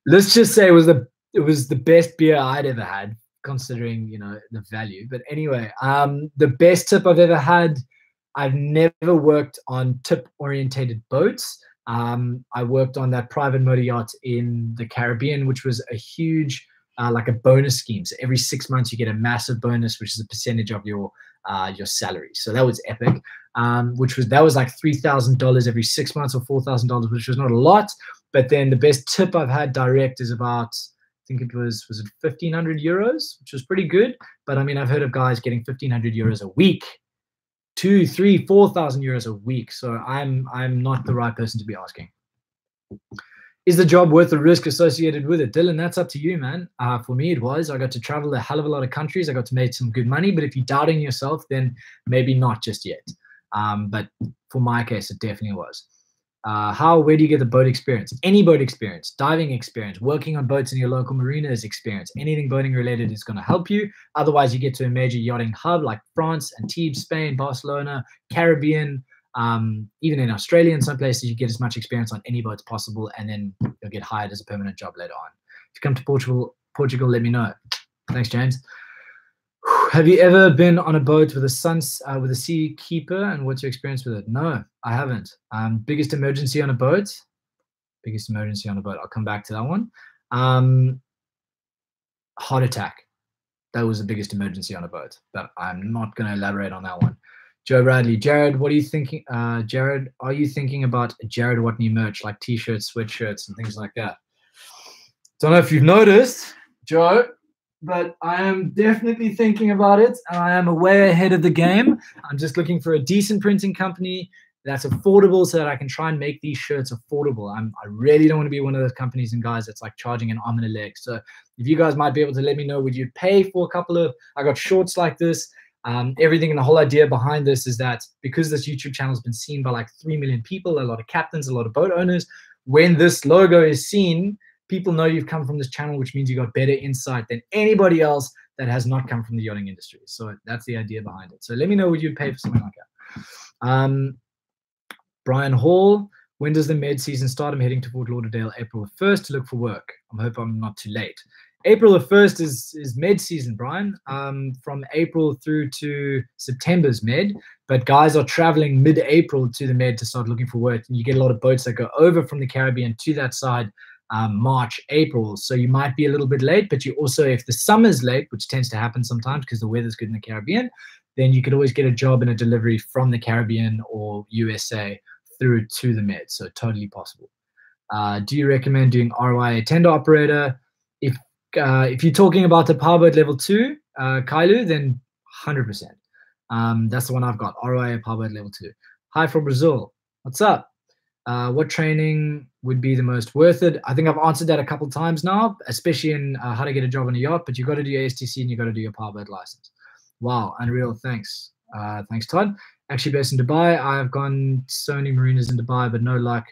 Let's just say it was the best beer I'd ever had, considering the value. But anyway, the best tip I've ever had. I've never worked on tip-orientated boats. I worked on that private motor yacht in the Caribbean, which was a huge, like a bonus scheme. So every 6 months you get a massive bonus, which is a percentage of your salary. So that was epic. That was like $3,000 every 6 months, or $4,000, which was not a lot. But then the best tip I've had direct is about, I think it was it 1,500 euros, which was pretty good. But I mean, I've heard of guys getting 1,500 euros a week, 2,000, 3,000, 4,000 euros a week. So I'm not the right person to be asking. Is the job worth the risk associated with it? Dylan, that's up to you, man. For me, it was. I got to travel a hell of a lot of countries. I got to make some good money. But if you're doubting yourself, then maybe not just yet. But for my case, it definitely was. Where do you get the boat experience? Any boat experience, diving experience, working on boats in your local marinas experience. Anything boating related is going to help you. Otherwise, you get to a major yachting hub like France, Antibes, Spain, Barcelona, Caribbean. Even in Australia, in some places, you get as much experience on any boats possible, and then you'll get hired as a permanent job later on. If you come to Portugal, let me know. Thanks, James. Have you ever been on a boat with a seakeeper, and what's your experience with it? No, I haven't. Biggest emergency on a boat? Biggest emergency on a boat. I'll come back to that one. Heart attack. That was the biggest emergency on a boat, but I'm not going to elaborate on that one. Joe Bradley. Jared, what are you thinking? Jared, are you thinking about Jared Watney merch like t-shirts, sweatshirts, and things like that? Don't know if you've noticed, Joe, but I am definitely thinking about it. I am way ahead of the game. I'm just looking for a decent printing company that's affordable so that I can try and make these shirts affordable. I really don't want to be one of those companies and guys that's like charging an arm and a leg. So if you guys might be able to let me know, would you pay for a couple of, I got shorts like this. Everything and the whole idea behind this is that because this YouTube channel has been seen by like 3 million people, a lot of captains, a lot of boat owners, when this logo is seen, people know you've come from this channel, which means you got better insight than anybody else that has not come from the yachting industry. So that's the idea behind it. So let me know, would you pay for something like that? Brian Hall, when does the med season start? I'm heading to Fort Lauderdale April 1st to look for work. I hope I'm not too late. April the 1st is med season, Brian. From April through to September's med, but guys are traveling mid-April to the med to start looking for work. And you get a lot of boats that go over from the Caribbean to that side March, April. So you might be a little bit late, but you also, if the summer's late, which tends to happen sometimes because the weather's good in the Caribbean, then you could always get a job in a delivery from the Caribbean or USA through to the med. So totally possible. Do you recommend doing ROI tender operator? If you're talking about the powerboat level 2, Kailu, then 100%. That's the one I've got, ROI powerboat level 2. Hi from Brazil. What's up? What training would be the most worth it? I think I've answered that a couple times now, especially in how to get a job on a yacht, but you've got to do your STC and you've got to do your powerboat license. Wow, unreal. Thanks. Thanks, Todd. Actually based in Dubai. I've gone so many marinas in Dubai, but no luck.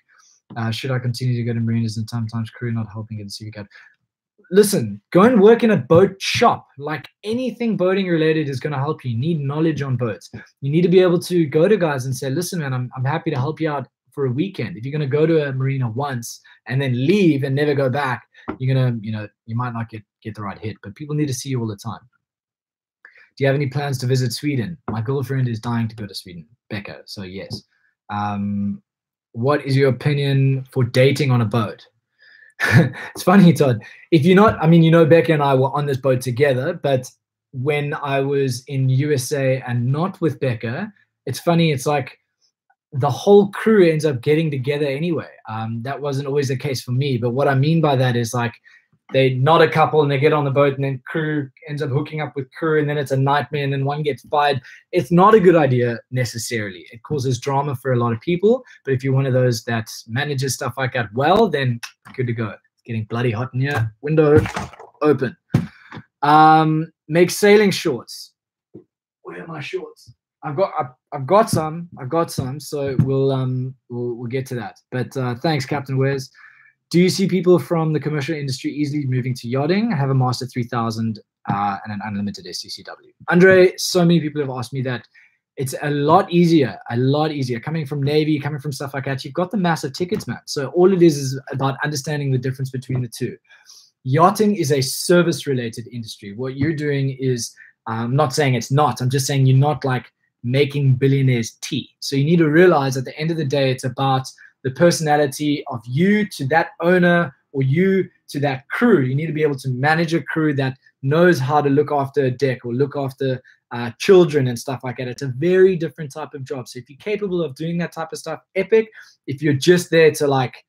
Should I continue to go to marinas and sometimes crew not helping get the certificate? Listen, go and work in a boat shop. Like anything boating related is going to help you. You need knowledge on boats. You need to be able to go to guys and say, listen, man, I'm happy to help you out for a weekend. If you're going to go to a marina once and then leave and never go back, you're going to, you might not get the right hit, but people need to see you all the time. Do you have any plans to visit Sweden? My girlfriend is dying to go to Sweden, Becca. So yes. What is your opinion for dating on a boat? It's funny, Todd. If you're not, I mean, Becca and I were on this boat together, but when I was in USA and not with Becca, it's funny. It's like the whole crew ends up getting together anyway. That wasn't always the case for me. But what I mean by that is like they're not a couple and they get on the boat and then crew ends up hooking up with crew and then it's a nightmare and then one gets fired. It's not a good idea necessarily. It causes drama for a lot of people. But if you're one of those that manages stuff like that well, then good to go. It's getting bloody hot in here. Window open. Make sailing shorts. Where are my shorts? I've got some. So we'll get to that. But thanks, Captain Wes. Do you see people from the commercial industry easily moving to yachting? I have a Master 3000 and an unlimited SCCW. Andre, so many people have asked me that. It's a lot easier. Coming from Navy, coming from stuff like that, you've got the massive tickets, man. So all it is about understanding the difference between the two. Yachting is a service-related industry. What you're doing is, I'm not saying it's not. I'm just saying you're not like making billionaires tea. So you need to realize at the end of the day, it's about the personality of you to that owner or you to that crew. You need to be able to manage a crew that knows how to look after a deck or look after children and stuff like that. It's a very different type of job. So if you're capable of doing that type of stuff, epic. If you're just there to like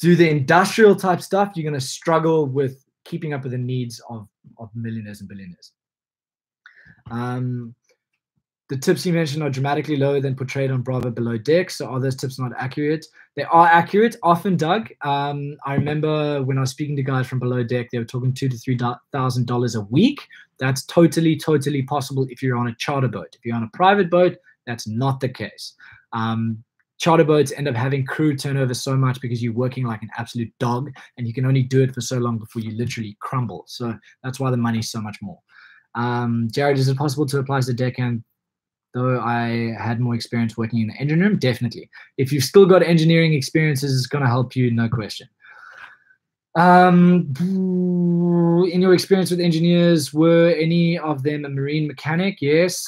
do the industrial type stuff, you're going to struggle with keeping up with the needs of millionaires and billionaires. The tips you mentioned are dramatically lower than portrayed on Bravo Below Deck. So are those tips not accurate? They are accurate, often, Doug. I remember when I was speaking to guys from Below Deck, they were talking $2,000 to $3,000 a week. That's totally possible if you're on a charter boat. If you're on a private boat, that's not the case. Charter boats end up having crew turnover so much because you're working like an absolute dog and you can only do it for so long before you literally crumble. So that's why the money's so much more. Jared, is it possible to apply to Deckhand? Though I had more experience working in the engine room, definitely. If you've still got engineering experiences, it's going to help you, no question. In your experience with engineers, were any of them a marine mechanic? Yes.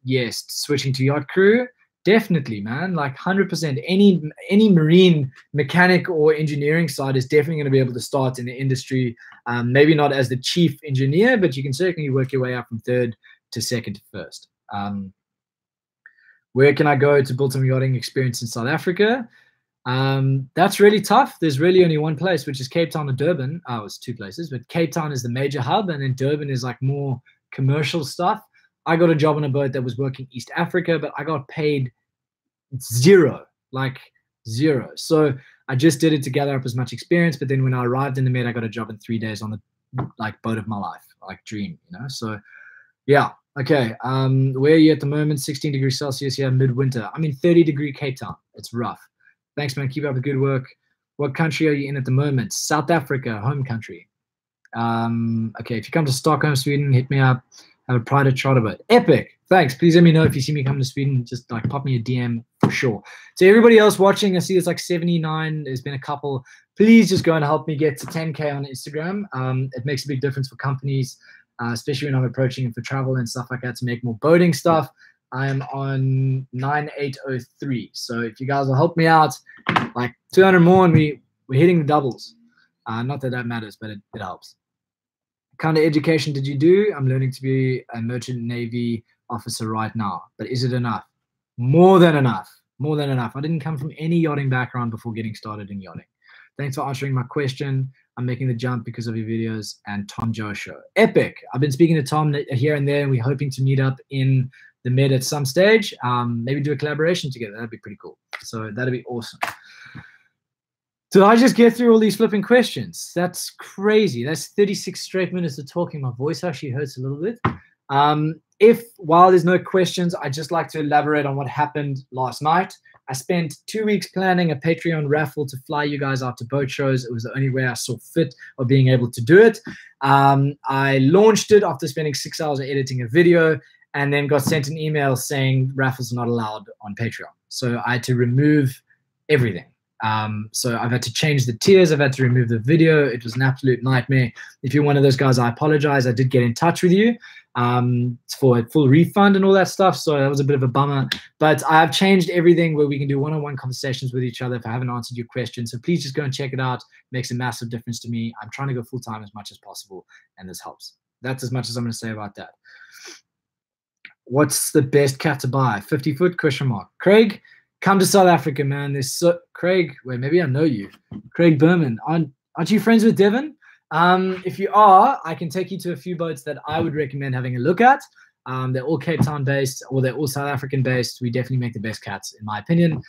Yes. Switching to yacht crew, definitely, man. Like 100%. Any marine mechanic or engineering side is definitely going to be able to start in the industry. Maybe not as the chief engineer, but you can certainly work your way up from third to second to first. Where can I go to build some yachting experience in South Africa? That's really tough. There's really only one place, which is Cape Town or Durban. Oh, it's two places, but Cape Town is the major hub, and then Durban is like more commercial stuff. I got a job on a boat that was working East Africa, but I got paid zero, like zero. So I just did it to gather up as much experience. But then when I arrived in the Med, I got a job in 3 days on the like boat of my life, like dream, you know? So yeah. Okay. Where are you at the moment? 16 degrees Celsius here, midwinter. I'm in 30-degree Cape Town. It's rough. Thanks, man. Keep up the good work. What country are you in at the moment? South Africa, home country. Okay. If you come to Stockholm, Sweden, hit me up. Have a private charter boat. Epic. Thanks. Please let me know if you see me come to Sweden. Just like pop me a DM for sure. So everybody else watching, I see there's like 79. There's been a couple. Please just go and help me get to 10K on Instagram. It makes a big difference for companies, especially when I'm approaching them for travel and stuff like that to make more boating stuff. I am on 9803. So if you guys will help me out, like 200 more, and we're hitting the doubles. Not that that matters, but it helps. What kind of education did you do? I'm learning to be a merchant navy officer right now. But is it enough? More than enough. More than enough. I didn't come from any yachting background before getting started in yachting. Thanks for answering my question. I'm making the jump because of your videos and Tom Joe show. Epic. I've been speaking to Tom here and there, and we're hoping to meet up in the Med at some stage. Maybe do a collaboration together. That'd be pretty cool. So that'd be awesome. Did I just get through all these flipping questions? That's crazy. That's 36 straight minutes of talking. My voice actually hurts a little bit. While there's no questions, I'd just like to elaborate on what happened last night. I spent 2 weeks planning a Patreon raffle to fly you guys out to boat shows. It was the only way I saw fit of being able to do it. I launched it after spending 6 hours editing a video, and then got sent an email saying raffles are not allowed on Patreon. So I had to remove everything. So I've had to change the tiers. I've had to remove the video. It was an absolute nightmare. If you're one of those guys, I apologize. I did get in touch with you for a full refund and all that stuff. So that was a bit of a bummer. But I've changed everything where we can do one-on-one conversations with each other if I haven't answered your question. So please just go and check it out. It makes a massive difference to me. I'm trying to go full-time as much as possible, and this helps. That's as much as I'm going to say about that. What's the best cat to buy? 50-foot question mark. Craig, come to South Africa, man. There's Craig. Wait, maybe I know you. Craig Berman. Aren't you friends with Devon? If you are, I can take you to a few boats that I would recommend having a look at. They're all Cape Town based, or they're all South African based. We definitely make the best cats, in my opinion.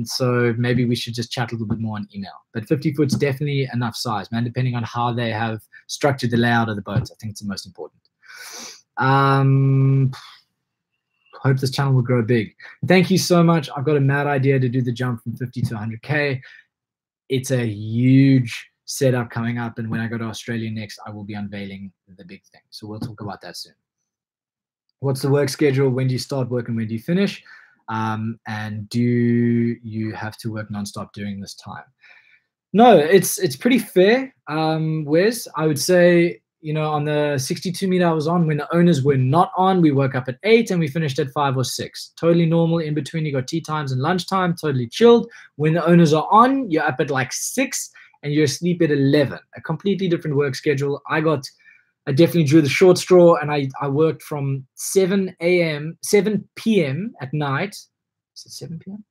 So maybe we should just chat a little bit more on email. But 50 foot's definitely enough size, man, depending on how they have structured the layout of the boats. I think it's the most important. Hope this channel will grow big. Thank you so much. I've got a mad idea to do the jump from 50 to 100K. It's a huge setup coming up, and when I go to Australia next, I will be unveiling the big thing. So we'll talk about that soon. What's the work schedule? When do you start work and when do you finish? And do you have to work nonstop during this time? No, it's pretty fair. Wes, I would say, you know, on the 62 meter I was on, when the owners were not on, we woke up at 8 and we finished at 5 or 6. Totally normal. In between, you got tea times and lunchtime, totally chilled. When the owners are on, you're up at like 6 and you're asleep at 11. A completely different work schedule. I definitely drew the short straw, and I worked from 7 p.m. at night. Is it 7 p.m.?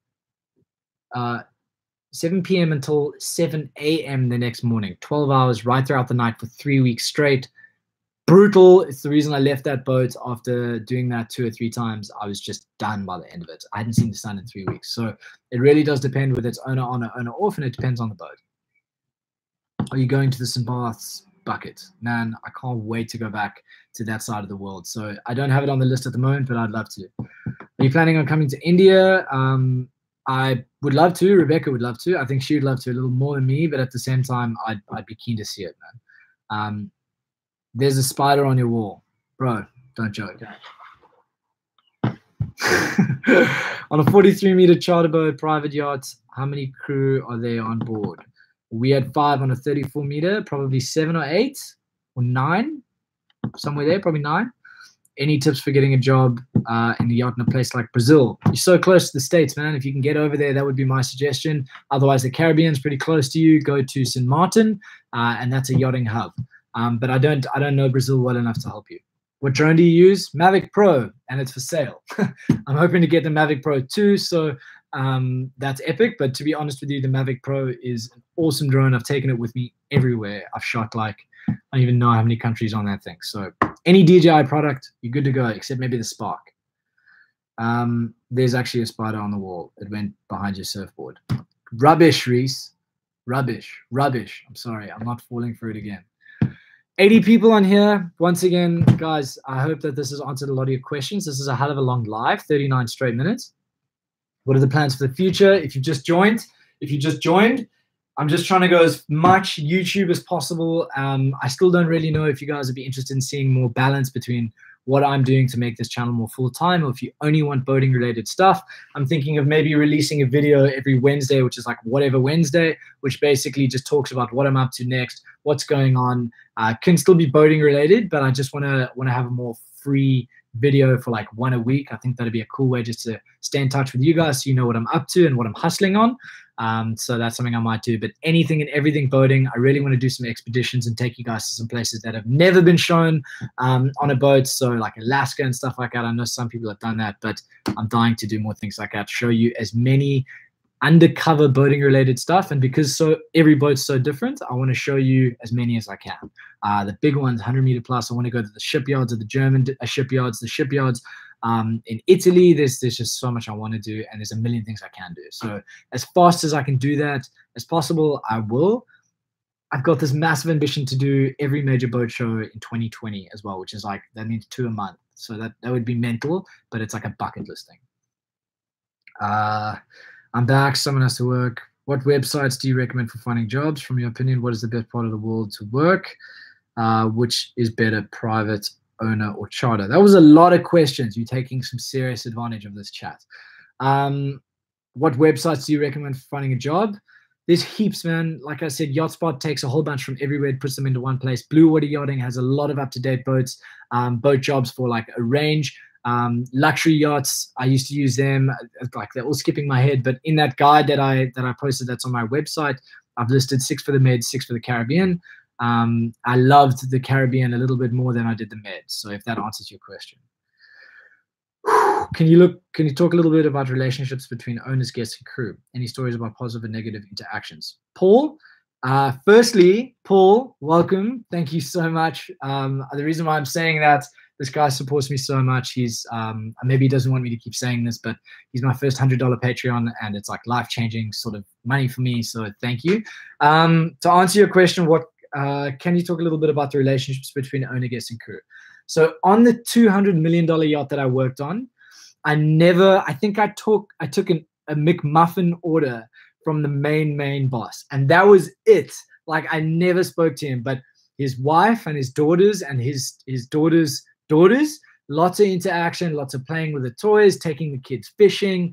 7 p.m. until 7 a.m. the next morning. 12 hours right throughout the night for 3 weeks straight. Brutal. It's the reason I left that boat after doing that 2 or 3 times. I was just done by the end of it. I hadn't seen the sun in 3 weeks. So it really does depend whether it's owner on or owner off, and it depends on the boat. Are you going to the St. Barth's bucket? Man, I can't wait to go back to that side of the world. So I don't have it on the list at the moment, but I'd love to. Are you planning on coming to India? I would love to. Rebecca would love to. I think she would love to a little more than me, but at the same time, I'd be keen to see it, man. There's a spider on your wall. Bro, don't joke. On a 43-meter charter boat, private yacht, how many crew are there on board? We had 5 on a 34-meter, probably 7 or 8 or 9, somewhere there, probably 9. Any tips for getting a job in the yacht in a place like Brazil? You're so close to the States, man. If you can get over there, that would be my suggestion. Otherwise, the Caribbean's pretty close to you. Go to St. Martin, and that's a yachting hub. But I don't know Brazil well enough to help you. What drone do you use? Mavic Pro, and it's for sale. I'm hoping to get the Mavic Pro 2, so that's epic. But to be honest with you, the Mavic Pro is an awesome drone. I've taken it with me everywhere. I've shot like, I don't even know how many countries on that thing. So any DJI product, you're good to go, except maybe the Spark. There's actually a spider on the wall. It went behind your surfboard. Rubbish, Reese. Rubbish. I'm sorry. I'm not falling for it again. 80 people on here. Once again, guys, I hope that this has answered a lot of your questions. This is a hell of a long live, 39 straight minutes. What are the plans for the future? If you just joined, I'm just trying to go as much YouTube as possible. I still don't really know if you guys would be interested in seeing more balance between what I'm doing to make this channel more full-time, or if you only want boating related stuff. I'm thinking of maybe releasing a video every Wednesday, which is like Whatever Wednesday, which basically just talks about what I'm up to next, what's going on. Can still be boating related, but I just want to have a more free video for like one a week. I think that'd be a cool way just to stay in touch with you guys so you know what I'm up to and what I'm hustling on. So that's something I might do. But anything and everything boating, I really want to do some expeditions and take you guys to some places that have never been shown on a boat. So like Alaska and stuff like that. I know some people have done that, but I'm dying to do more things like that, show you as many undercover boating related stuff. And because every boat's so different, I want to show you as many as I can. The big ones, 100-meter plus. I want to go to the shipyards of the German shipyards, the shipyards in Italy. There's just so much I want to do, and there's a million things I can do. So as fast as I can do that as possible, I will. I've got this massive ambition to do every major boat show in 2020 as well, which is like, that means 2 a month. So that would be mental, but it's like a bucket list thing. I'm back. Someone has to work. What websites do you recommend for finding jobs? From your opinion, what is the best part of the world to work? Which is better, private, owner, or charter? That was a lot of questions. You're taking some serious advantage of this chat. What websites do you recommend for finding a job? There's heaps, man. Like I said, YachtSpot takes a whole bunch from everywhere, puts them into one place. Blue Water Yachting has a lot of up-to-date boats, boat jobs for like a range. Luxury yachts, I used to use them. Like, they're all skipping my head, but in that guide that I posted that's on my website, I've listed 6 for the Med, 6 for the Caribbean. I loved the Caribbean a little bit more than I did the Med. So if that answers your question. Can you talk a little bit about relationships between owners, guests, and crew? Any stories about positive and negative interactions? Paul, firstly, Paul, welcome. Thank you so much. The reason why I'm saying that, this guy supports me so much. He's maybe he doesn't want me to keep saying this, but he's my first $100 Patreon, and it's like life-changing sort of money for me. So thank you. To answer your question, can you talk a little bit about the relationships between owner, guest, and crew? So on the $200 million yacht that I worked on, I think I took a McMuffin order from the main boss, and that was it. Like, I never spoke to him, but his wife and his daughters and his daughters, lots of interaction, lots of playing with the toys, taking the kids fishing,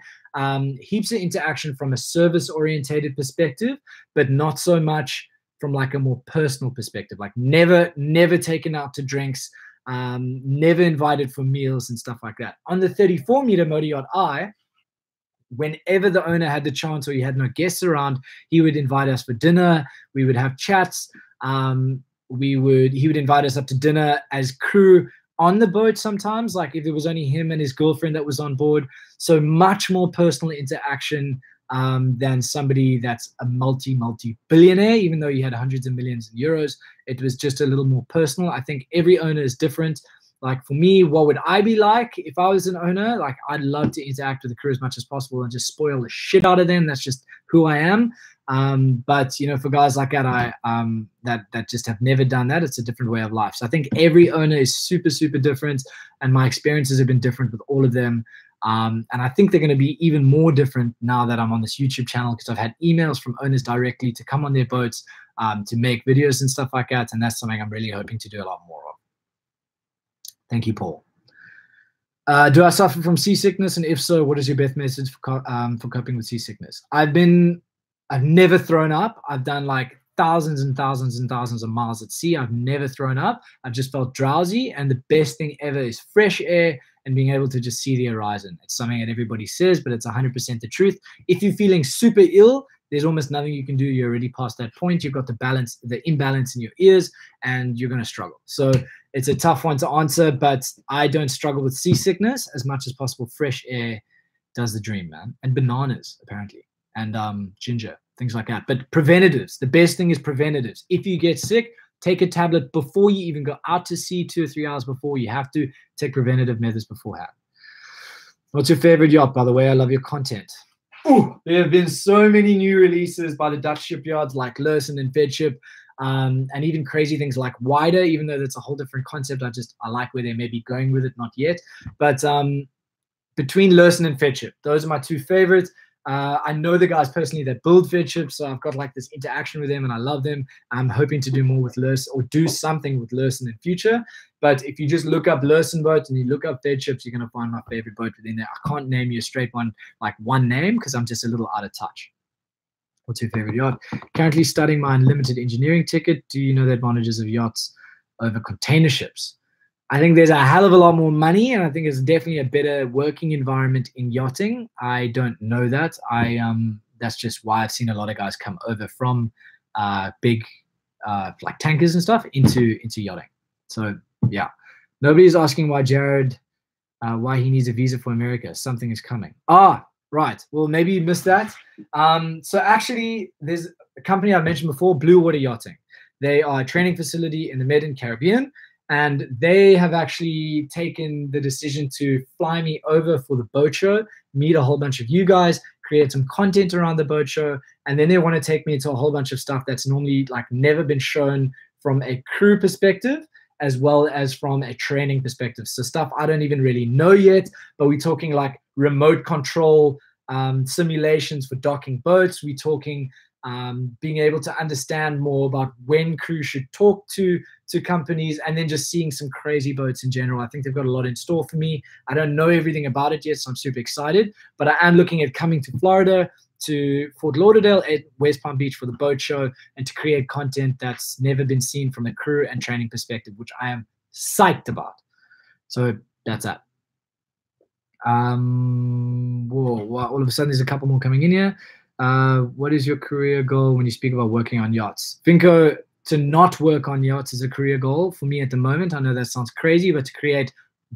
heaps of interaction from a service-orientated perspective, but not so much from like a more personal perspective. Like, never taken out to drinks, never invited for meals and stuff like that. On the 34-meter motor yacht, whenever the owner had the chance or he had no guests around, he would invite us for dinner. We would have chats. He would invite us up to dinner as crew on the boat sometimes, like if it was only him and his girlfriend that was on board. So much more personal interaction than somebody that's a multi-billionaire, even though he had hundreds of millions of euros. It was just a little more personal. I think every owner is different. Like, for me, what would I be like if I was an owner? Like, I'd love to interact with the crew as much as possible and just spoil the shit out of them. That's just who I am. But you know, for guys like that, that just have never done that, it's a different way of life. So I think every owner is super, super different, and my experiences have been different with all of them. And I think they're going to be even more different now that I'm on this YouTube channel, because I've had emails from owners directly to come on their boats, to make videos and stuff like that. And that's something I'm really hoping to do a lot more of. Thank you, Paul. Do I suffer from seasickness? And if so, what is your best method for coping with seasickness? I've never thrown up. I've done like thousands and thousands and thousands of miles at sea. I've never thrown up. I've just felt drowsy. And the best thing ever is fresh air and being able to just see the horizon. It's something that everybody says, but it's 100% the truth. If you're feeling super ill, there's almost nothing you can do. You're already past that point. You've got the imbalance in your ears, and you're going to struggle. So It's a tough one to answer, but I don't struggle with seasickness as much as possible. Fresh air does the dream, man. And bananas, apparently, and ginger, things like that. But preventatives, the best thing is preventatives. If you get sick, take a tablet before you even go out to sea. 2 or 3 hours before. You have to take preventative methods beforehand. What's your favorite yacht, by the way? I love your content. Ooh, there have been so many new releases by the Dutch shipyards like Lursen and Fedship, and even crazy things like Wider, even though that's a whole different concept. I like where they may be going with it, not yet. But between Lursen and Fedship, those are my two favorites. I know the guys personally that build Fedship, so I've got like this interaction with them and I love them. I'm hoping to do more with Lursen or do something with Lursen in future. But if you just look up Lursen boats and you look up Fedships, you're going to find my favorite boat within there. I can't name you a straight one, like one name, because I'm just a little out of touch. What's your favorite yacht? Currently studying my unlimited engineering ticket. Do you know the advantages of yachts over container ships? I think there's a hell of a lot more money, and I think it's definitely a better working environment in yachting. I don't know that. That's just why I've seen a lot of guys come over from big like tankers and stuff into yachting. So yeah, nobody's asking why Jared, why he needs a visa for America. Something is coming. Ah, right. Well, maybe you missed that. So actually, there's a company I mentioned before, Blue Water Yachting. They are a training facility in the Med and Caribbean. And they have actually taken the decision to fly me over for the boat show, meet a whole bunch of you guys, create some content around the boat show, and then they want to take me into a whole bunch of stuff that's normally like never been shown from a crew perspective, as well as from a training perspective. So stuff I don't even really know yet, but we're talking like remote control simulations for docking boats. We're talking being able to understand more about when crew should talk to companies, and then just seeing some crazy boats in general. I think they've got a lot in store for me. I don't know everything about it yet, so I'm super excited, but I am looking at coming to Florida, to Fort Lauderdale at West Palm Beach for the boat show, and to create content that's never been seen from a crew and training perspective, which I am psyched about. So that's that. Whoa, all of a sudden there's a couple more coming in here. What is your career goal when you speak about working on yachts? Finko, to not work on yachts is a career goal for me at the moment. I know that sounds crazy, but to create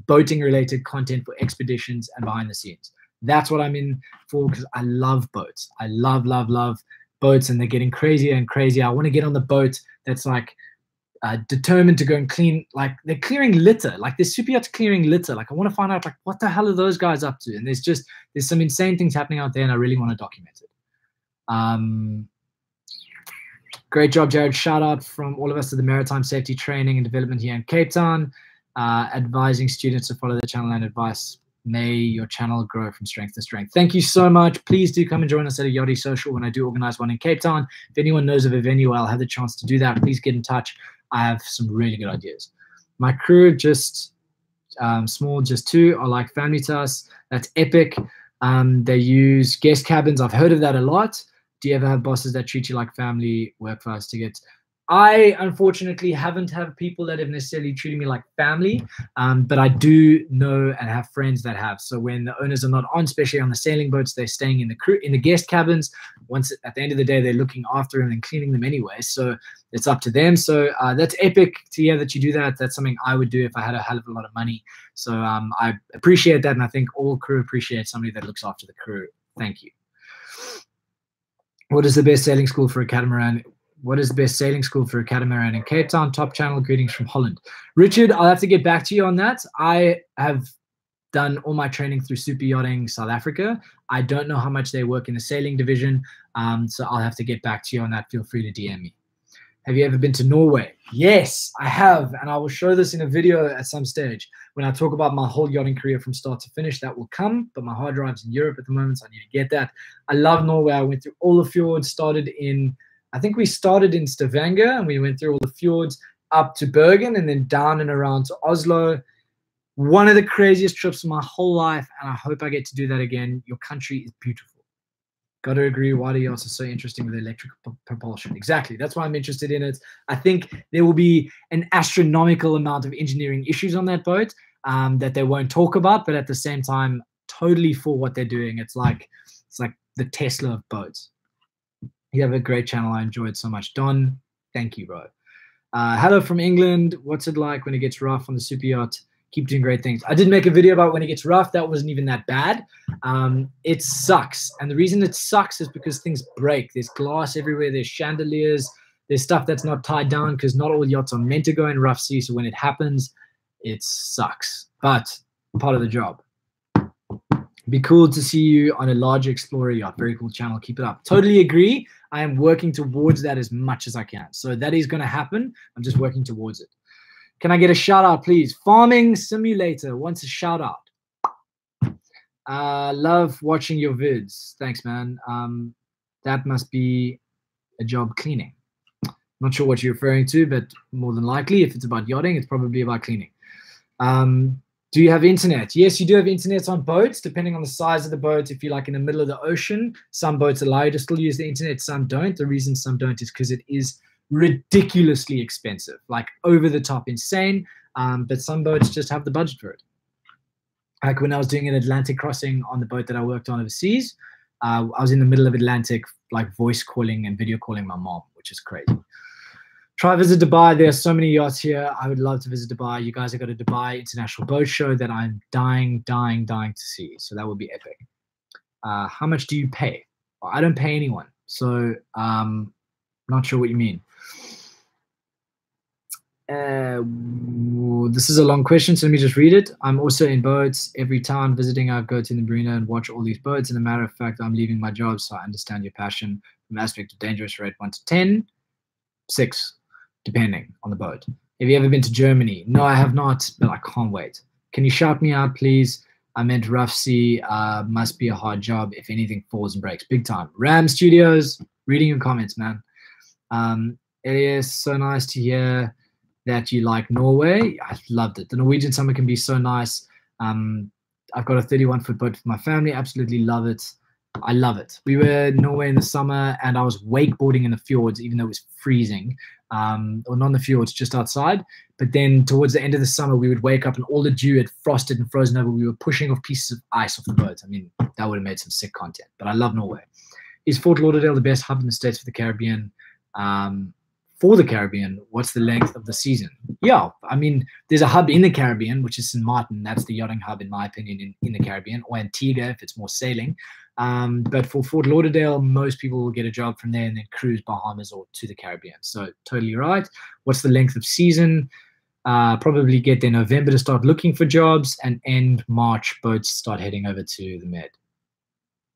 boating related content for expeditions and behind the scenes. That's what I'm in for, because I love boats. I love boats, and they're getting crazier and crazier. I want to get on the boat that's like determined to go and clean, like they're clearing litter, like there's super yachts clearing litter. Like I want to find out like what the hell are those guys up to? And there's some insane things happening out there, and I really want to document it. Great job, Jared. Shout out from all of us to the Maritime Safety Training and Development here in Cape Town, advising students to follow the channel and advice. May your channel grow from strength to strength. Thank you so much. Please do come and join us at a Yachty Social when I do organize one in Cape Town. If anyone knows of a venue where I'll have the chance to do that, please get in touch. I have some really good ideas. My crew, just small, just two, are like family to us. That's epic. They use guest cabins. I've heard of that a lot. Do you ever have bosses that treat you like family, work fast tickets? I unfortunately haven't had people that have necessarily treated me like family, but I do know and have friends that have. So when the owners are not on, especially on the sailing boats, they're staying in the guest cabins. Once at the end of the day, they're looking after them and cleaning them anyway. So it's up to them. So that's epic to hear that you do that. That's something I would do if I had a hell of a lot of money. So I appreciate that, and I think all crew appreciate somebody that looks after the crew. Thank you. What is the best sailing school for a catamaran? What is the best sailing school for a catamaran in Cape Town? Top channel, greetings from Holland. Richard, I'll have to get back to you on that. I have done all my training through Super Yachting South Africa. I don't know how much they work in the sailing division, so I'll have to get back to you on that. Feel free to DM me. Have you ever been to Norway? Yes, I have, and I will show this in a video at some stage. When I talk about my whole yachting career from start to finish, that will come, but my hard drive's in Europe at the moment, so I need to get that. I love Norway. I went through all the fjords, I think we started in Stavanger, and we went through all the fjords up to Bergen and then down and around to Oslo. One of the craziest trips of my whole life, and I hope I get to do that again. Your country is beautiful. Got to agree, why do yachts are so interesting with electric propulsion? Exactly, that's why I'm interested in it. I think there will be an astronomical amount of engineering issues on that boat that they won't talk about, but at the same time, totally for what they're doing. It's like the Tesla of boats. You have a great channel. I enjoyed so much. Don, thank you, bro. Hello from England. What's it like when it gets rough on the super yacht? Keep doing great things. I did make a video about when it gets rough. That wasn't even that bad. It sucks. And the reason it sucks is because things break. There's glass everywhere. There's chandeliers. There's stuff that's not tied down because not all yachts are meant to go in rough sea. So when it happens, it sucks. But part of the job. Be cool to see you on a larger Explorer yacht. Very cool channel. Keep it up. Totally agree. I am working towards that as much as I can. So that is going to happen. I'm just working towards it. Can I get a shout out, please? Farming Simulator wants a shout out. Love watching your vids. Thanks, man. That must be a job cleaning. Not sure what you're referring to, but more than likely, if it's about yachting, it's probably about cleaning. Do you have internet? Yes, you do have internet on boats, depending on the size of the boat. If you're like in the middle of the ocean, some boats allow you to still use the internet, some don't. The reason some don't is because it is ridiculously expensive, like over the top insane. But some boats just have the budget for it. Like when I was doing an Atlantic crossing on the boat that I worked on overseas, I was in the middle of Atlantic, like voice calling and video calling my mom, which is crazy. Try visit Dubai. There are so many yachts here. I would love to visit Dubai. You guys have got a Dubai International Boat Show that I'm dying to see. So that would be epic. How much do you pay? Well, I don't pay anyone. So not sure what you mean. This is a long question, so let me just read it. I'm also in boats. Every town visiting, I go to the marina and watch all these boats. And a matter of fact, I'm leaving my job, so I understand your passion. From aspect of dangerous, rate 1 to 10, 6. Depending on the boat. Have you ever been to Germany? No, I have not, but I can't wait. Can you shout me out, please? I meant rough sea. Must be a hard job if anything falls and breaks. Big time. Ram Studios, reading your comments, man. Elias, so nice to hear that you like Norway. I loved it. The Norwegian summer can be so nice. I've got a 31-foot boat for my family. Absolutely love it. I love it. We were in Norway in the summer, and I was wakeboarding in the fjords, even though it was freezing. Or not in the fjords, just outside. But then towards the end of the summer, we would wake up and all the dew had frosted and frozen over. We were pushing off pieces of ice off the boat. I mean, that would have made some sick content. But I love Norway. Is Fort Lauderdale the best hub in the States for the Caribbean? What's the length of the season? Yeah, I mean, there's a hub in the Caribbean, which is St. Martin. That's the yachting hub, in my opinion, in the Caribbean, or Antigua if it's more sailing. But for Fort Lauderdale, most people will get a job from there and then cruise Bahamas or to the Caribbean. So totally right. What's the length of season? Probably get there November to start looking for jobs, and end March, boats start heading over to the Med.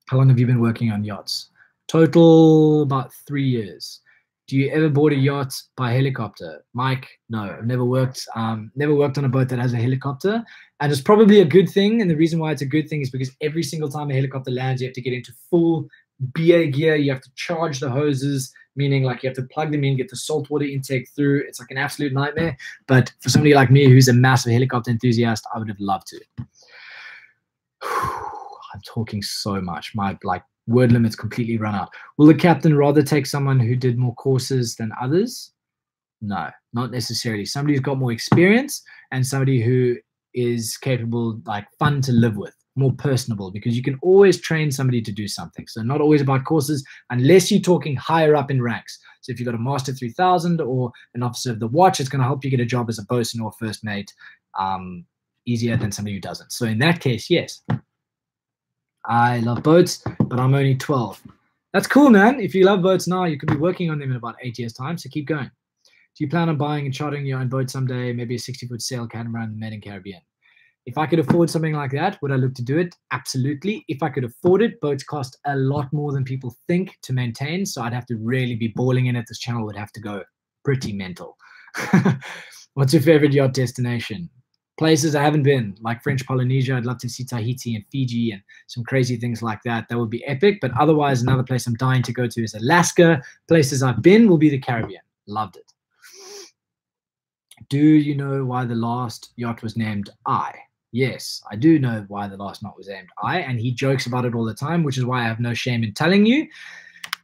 How long have you been working on yachts? Total about 3 years. Do you ever board a yacht by helicopter? Mike, no, I've never worked on a boat that has a helicopter. And it's probably a good thing. And the reason why it's a good thing is because every single time a helicopter lands, you have to get into full BA gear. You have to charge the hoses, meaning like you have to plug them in, get the saltwater intake through. It's like an absolute nightmare. But for somebody like me who's a massive helicopter enthusiast, I would have loved to. I'm talking so much. My word limit's completely run out. Will the captain rather take someone who did more courses than others? No, not necessarily. Somebody who's got more experience and somebody who is capable, like fun to live with, more personable, because you can always train somebody to do something. So not always about courses unless you're talking higher up in ranks. So if you've got a Master 3000 or an Officer of the Watch, it's going to help you get a job as a bosun or first mate easier than somebody who doesn't. So in that case, yes. I love boats, but I'm only 12. That's cool, man. If you love boats now, you could be working on them in about 8 years' time, so keep going. Do you plan on buying and chartering your own boat someday, maybe a 60-foot sail catamaran in the Med and Caribbean? If I could afford something like that, would I look to do it? Absolutely. If I could afford it, boats cost a lot more than people think to maintain, so I'd have to really be balling in it. This channel would have to go pretty mental. What's your favorite yacht destination? Places I haven't been, like French Polynesia. I'd love to see Tahiti and Fiji and some crazy things like that. That would be epic. But otherwise, another place I'm dying to go to is Alaska. Places I've been will be the Caribbean. Loved it. Do you know why the last yacht was named I? Yes, I do know why the last yacht was named I, and he jokes about it all the time, which is why I have no shame in telling you.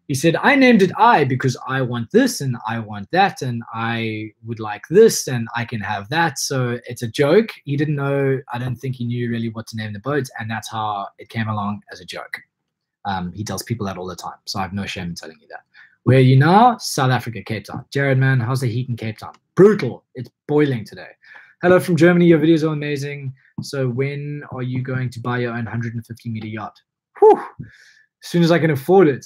He said, I named it I because I want this and I want that and I would like this and I can have that. So it's a joke. He didn't know. I don't think he knew really what to name the boat, and that's how it came along as a joke. He tells people that all the time, so I have no shame in telling you that. Where are you now? South Africa, Cape Town. Jared, man, how's the heat in Cape Town? Brutal. It's boiling today. Hello from Germany. Your videos are amazing. So when are you going to buy your own 150-meter yacht? Whew. As soon as I can afford it.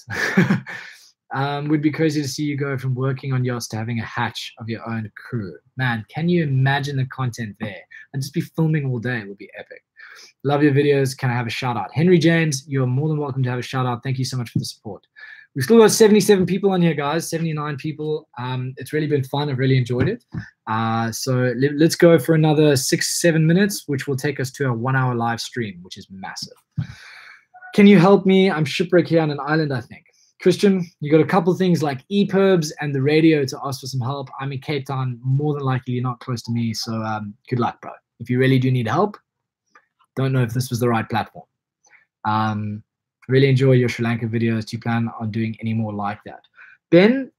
Would be crazy to see you go from working on yachts to having a hatch of your own crew. Man, can you imagine the content there? I'd just be filming all day. It would be epic. Love your videos. Can I have a shout out? Henry James, you're more than welcome to have a shout out. Thank you so much for the support. We've still got 77 people on here, guys, 79 people. It's really been fun. I've really enjoyed it. So let's go for another 6-7 minutes, which will take us to a 1-hour live stream, which is massive. Can you help me? I'm shipwrecked here on an island, I think. Christian, you got a couple things like EPIRBs and the radio to ask for some help. I'm in Cape Town, more than likely you're not close to me, so good luck, bro. If you really do need help, don't know if this was the right platform. Really enjoy your Sri Lanka videos. Do you plan on doing any more like that? Ben,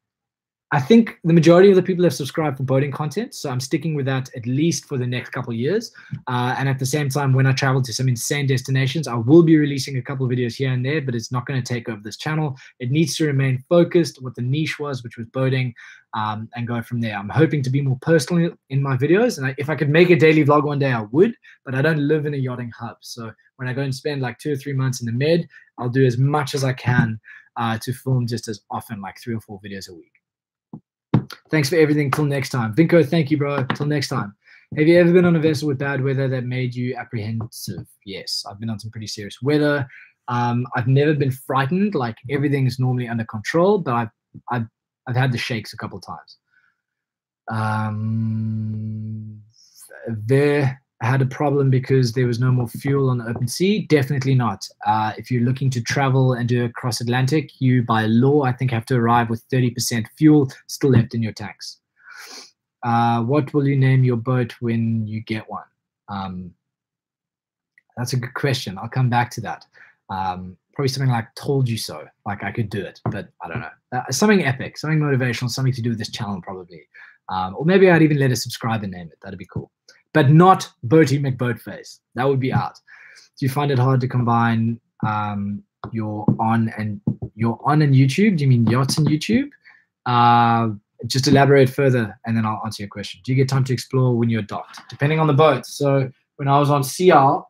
I think the majority of the people have subscribed for boating content, so I'm sticking with that at least for the next couple of years. And at the same time, when I travel to some insane destinations, I will be releasing a couple of videos here and there, but it's not going to take over this channel. It needs to remain focused what the niche was, which was boating, and go from there. I'm hoping to be more personal in my videos, and if I could make a daily vlog one day, I would, but I don't live in a yachting hub. So when I go and spend like 2 or 3 months in the Med, I'll do as much as I can to film just as often, like 3 or 4 videos a week. Thanks for everything. Till next time. Vinko, thank you, bro. Till next time. Have you ever been on a vessel with bad weather that made you apprehensive? Yes, I've been on some pretty serious weather. I've never been frightened. Like everything is normally under control, but I've had the shakes a couple of times. There I had a problem because there was no more fuel on the open sea. Definitely not. If you're looking to travel and do a cross Atlantic, you by law, I think, have to arrive with 30% fuel still left in your tanks. What will you name your boat when you get one? That's a good question. I'll come back to that. Probably something like "Told You So." Like I could do it, but I don't know. Something epic, something motivational, something to do with this channel probably. Or maybe I'd even let a subscriber name it. That'd be cool. But not Boaty McBoatface. That would be out. Do you find it hard to combine your on and YouTube? Do you mean yachts and YouTube? Just elaborate further, and then I'll answer your question. Do you get time to explore when you're docked? Depending on the boat. So when I was on CR,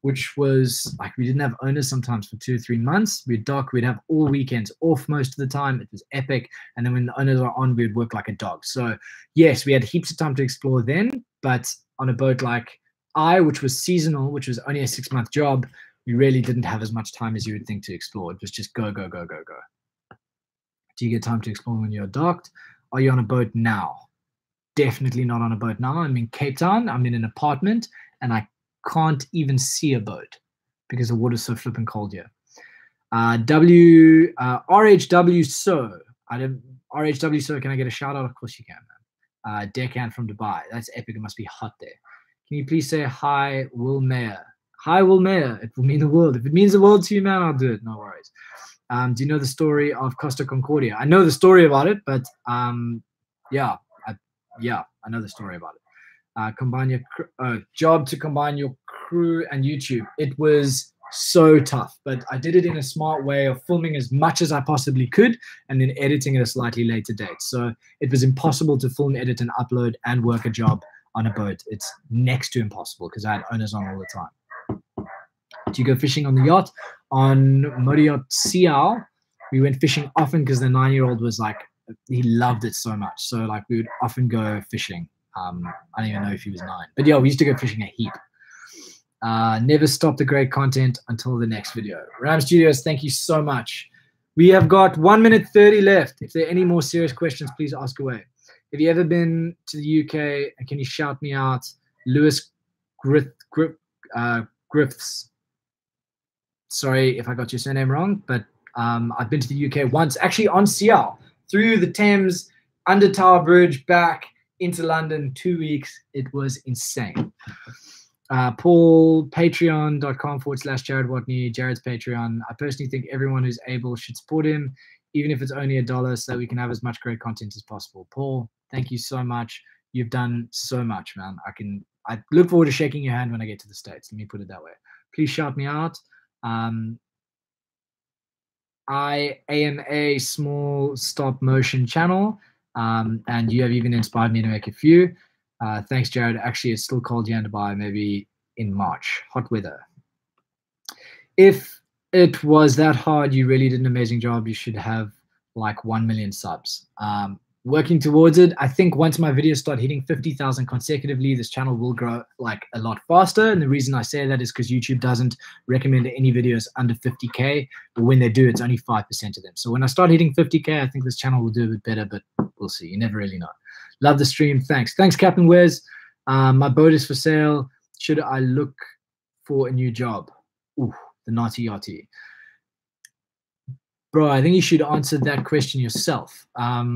which was like we didn't have owners sometimes for 2 or 3 months, we'd dock. We'd have all weekends off most of the time. It was epic. And then when the owners are on, we'd work like a dog. So yes, we had heaps of time to explore then, but on a boat like which was seasonal, which was only a 6-month job, we really didn't have as much time as you would think to explore. It was just go, go, go, go, go. Do you get time to explore when you're docked? Are you on a boat now? Definitely not on a boat now. I'm in Cape Town. I'm in an apartment, and I can't even see a boat because the water's so flipping cold here. RHW So. RHW So, can I get a shout out? Of course you can, man. Deckhand from Dubai. That's epic. It must be hot there. Can you please say hi, Will Mayer? Hi, Will Mayer. It will mean the world. If it means the world to you, man, I'll do it. No worries. Do you know the story of Costa Concordia? I know the story about it, but yeah, I know the story about it. Combine your job to combine your crew and YouTube. It was so tough, but I did it in a smart way of filming as much as I possibly could and then editing at a slightly later date. So it was impossible to film, edit, and upload and work a job on a boat. It's next to impossible because I had owners on all the time. Do you go fishing on the yacht? On Motor Yacht Sial, we went fishing often because the 9-year-old was like, he loved it so much. So like we would often go fishing. I don't even know if he was 9. But yeah, we used to go fishing a heap. Never stop the great content until the next video. Ram Studios, thank you so much. We have got 1 minute 30 left. If there are any more serious questions, please ask away. Have you ever been to the UK? And can you shout me out? Lewis Griffiths. Sorry if I got your surname wrong, but I've been to the UK once, actually on Sial, through the Thames, under Tower Bridge, back into London, 2 weeks. It was insane. Paul, patreon.com/Jared Watney, Jared's Patreon. I personally think everyone who's able should support him, even if it's only $1, so that we can have as much great content as possible. Paul, thank you so much. You've done so much, man. I look forward to shaking your hand when I get to the States. Let me put it that way. Please shout me out. I am a small stop motion channel, and you have even inspired me to make a few. Thanks, Jared. Actually, it's still cold here in Dubai, maybe in March, hot weather. If it was that hard, you really did an amazing job. You should have like 1 million subs. Working towards it. I think once my videos start hitting 50,000 consecutively, this channel will grow like a lot faster. And the reason I say that is because YouTube doesn't recommend any videos under 50K, but when they do, it's only 5% of them. So when I start hitting 50K, I think this channel will do a bit better, but we'll see. You never really know. Love the stream. Thanks. Thanks, Captain Wes. My boat is for sale. Should I look for a new job? Ooh, the naughty yachty. Bro, I think you should answer that question yourself.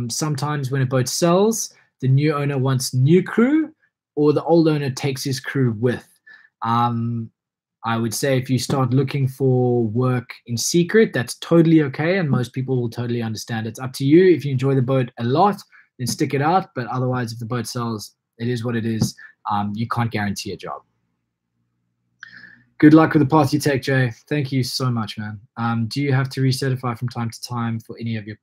Sometimes when a boat sells, the new owner wants new crew, or the old owner takes his crew with. I would say if you start looking for work in secret, that's totally okay, and most people will totally understand. It's up to you. If you enjoy the boat a lot, then stick it out. But otherwise, if the boat sells, it is what it is. You can't guarantee a job. Good luck with the path you take, Jay. Thank you so much, man. Do you have to recertify from time to time for any of your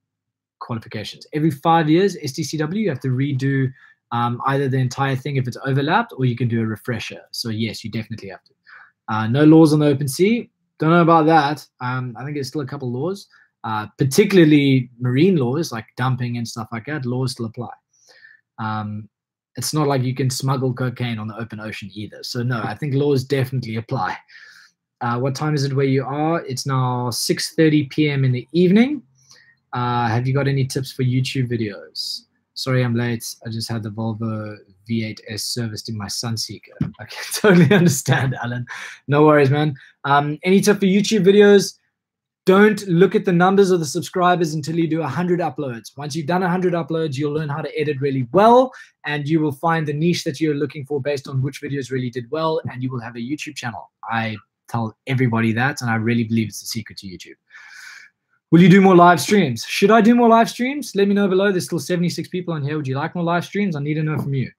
qualifications? Every 5 years, STCW, you have to redo either the entire thing if it's overlapped, or you can do a refresher. So yes, you definitely have to. No laws on the open sea. Don't know about that. I think there's still a couple laws, particularly marine laws like dumping and stuff like that. Laws still apply. It's not like you can smuggle cocaine on the open ocean either. So no, I think laws definitely apply. What time is it where you are? It's now 6:30 p.m. in the evening. Have you got any tips for YouTube videos? Sorry, I'm late. I just had the Volvo V8S serviced in my Sunseeker. I can totally understand, Alan. No worries, man. Any tip for YouTube videos? Don't look at the numbers of the subscribers until you do 100 uploads. Once you've done 100 uploads, you'll learn how to edit really well, and you will find the niche that you're looking for based on which videos really did well, and you will have a YouTube channel. I tell everybody that, and I really believe it's the secret to YouTube. Will you do more live streams? Should I do more live streams? Let me know below. There's still 76 people on here. Would you like more live streams? I need to know from you.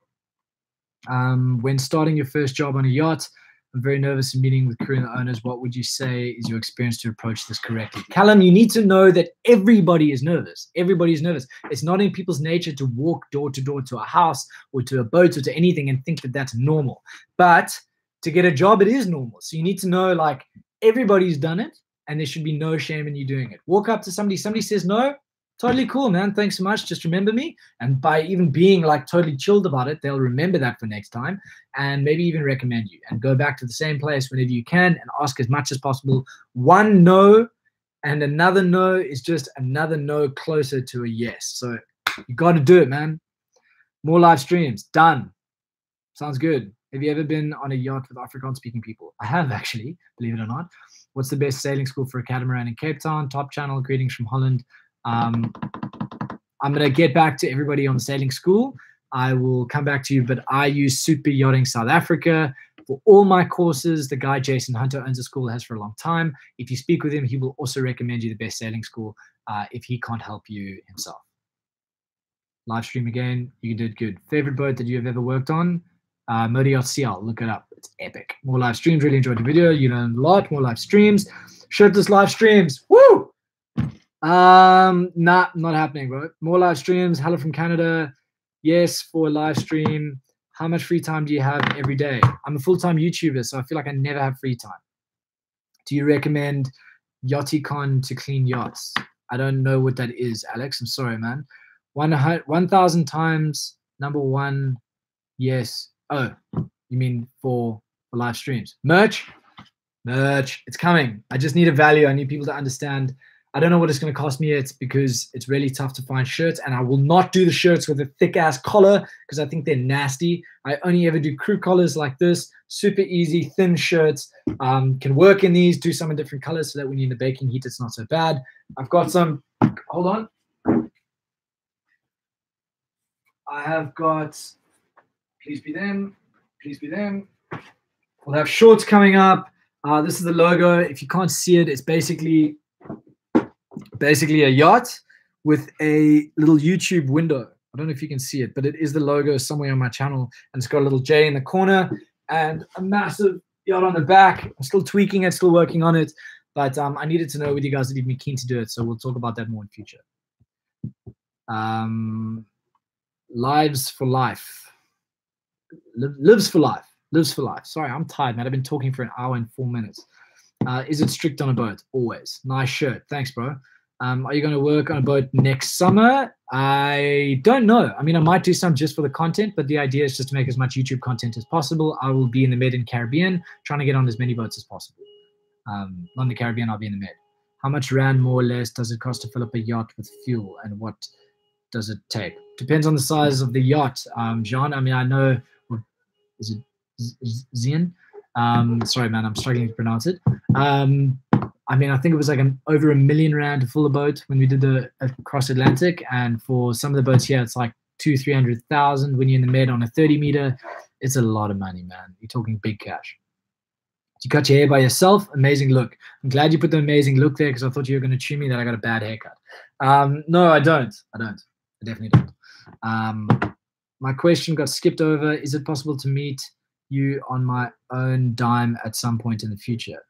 When starting your first job on a yacht, I'm very nervous in meeting with crew and owners. What would you say is your experience to approach this correctly? Callum, you need to know that everybody is nervous. Everybody is nervous. It's not in people's nature to walk door to door to a house or to a boat or to anything and think that that's normal. But to get a job, it is normal. So you need to know, like, everybody's done it, and there should be no shame in you doing it. Walk up to somebody says no, totally cool, man. Thanks so much. Just remember me. And by even being like totally chilled about it, they'll remember that for next time and maybe even recommend you, and go back to the same place whenever you can and ask as much as possible. One no and another no is just another no closer to a yes. So you got to do it, man. More live streams. Done. Sounds good. Have you ever been on a yacht with Afrikaans speaking people? I have, actually, believe it or not. What's the best sailing school for a catamaran in Cape Town? Top channel. Greetings from Holland. I'm going to get back to everybody on the sailing school. I will come back to you, but I use Super Yachting South Africa for all my courses. The guy, Jason Hunter, owns a school, has for a long time. If you speak with him, he will also recommend you the best sailing school if he can't help you himself. Live stream again. You did good. Favorite boat that you have ever worked on? Motor Yacht CL. Look it up. It's epic. More live streams. Really enjoyed the video. You learned a lot. More live streams. Shirtless live streams. Woo! Nah, not happening, bro. More live streams. Hello from Canada. Yes, for a live stream. How much free time do you have every day? I'm a full-time YouTuber, so I feel like I never have free time. Do you recommend Yachticon to clean yachts? I don't know what that is, Alex. I'm sorry, man. 1,000 times number one. Yes. Oh, you mean for live streams? Merch? Merch. It's coming. I just need a value. I need people to understand. I don't know what it's going to cost me. It's because it's really tough to find shirts, and I will not do the shirts with a thick-ass collar because I think they're nasty. I only ever do crew collars like this, super easy, thin shirts. Can work in these, do some in different colors so that when you're in the baking heat, it's not so bad. I've got some, hold on. I have got, please be them, please be them. We'll have shorts coming up. This is the logo. If you can't see it, it's basically a yacht with a little YouTube window. I don't know if you can see it, but it is the logo somewhere on my channel, and it's got a little J in the corner and a massive yacht on the back. I'm still tweaking it, still working on it, But I needed to know with you guys that you'd be keen to do it. So we'll talk about that more in future. Lives for life. Lives for life. Lives for life. Sorry, I'm tired, man. I've been talking for 1 hour and 4 minutes. Is it strict on a boat? Always. Nice shirt. Thanks, bro. Are you going to work on a boat next summer? I don't know. I mean, I might do some just for the content, but the idea is just to make as much YouTube content as possible. I will be in the Med and Caribbean, trying to get on as many boats as possible. Not in the Caribbean, I'll be in the Med. How much rand, more or less, does it cost to fill up a yacht with fuel, and what does it take? Depends on the size of the yacht, Jean. I mean, I know, is it Zien? Sorry, man, I'm struggling to pronounce it. I mean, I think it was like over R1 million to fill a boat when we did the across Atlantic. And for some of the boats here, it's like 200,000-300,000. When you're in the Med on a 30 meter, it's a lot of money, man. You're talking big cash. You cut your hair by yourself. Amazing look. I'm glad you put the amazing look there because I thought you were going to chew me that I got a bad haircut. No, I don't. I definitely don't. My question got skipped over. Is it possible to meet you on my own dime at some point in the future?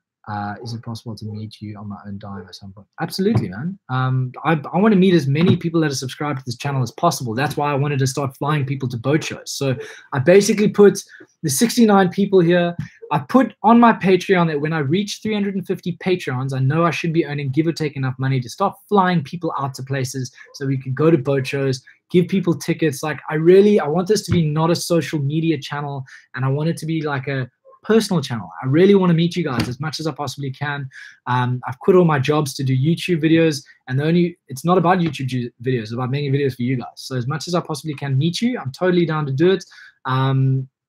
Is it possible to meet you on my own dime at some point? Absolutely, man. I want to meet as many people that are subscribed to this channel as possible. That's why I wanted to start flying people to boat shows. So I basically put the 69 people here. I put on my Patreon that when I reach 350 Patreons, I know I should be earning give or take enough money to start flying people out to places so we could go to boat shows, give people tickets. Like I want this to be not a social media channel, and I want it to be like a personal channel. I really want to meet you guys as much as I possibly can. I've quit all my jobs to do YouTube videos, and it's not about YouTube videos, it's about making videos for you guys. So as much as I possibly can meet you, I'm totally down to do it.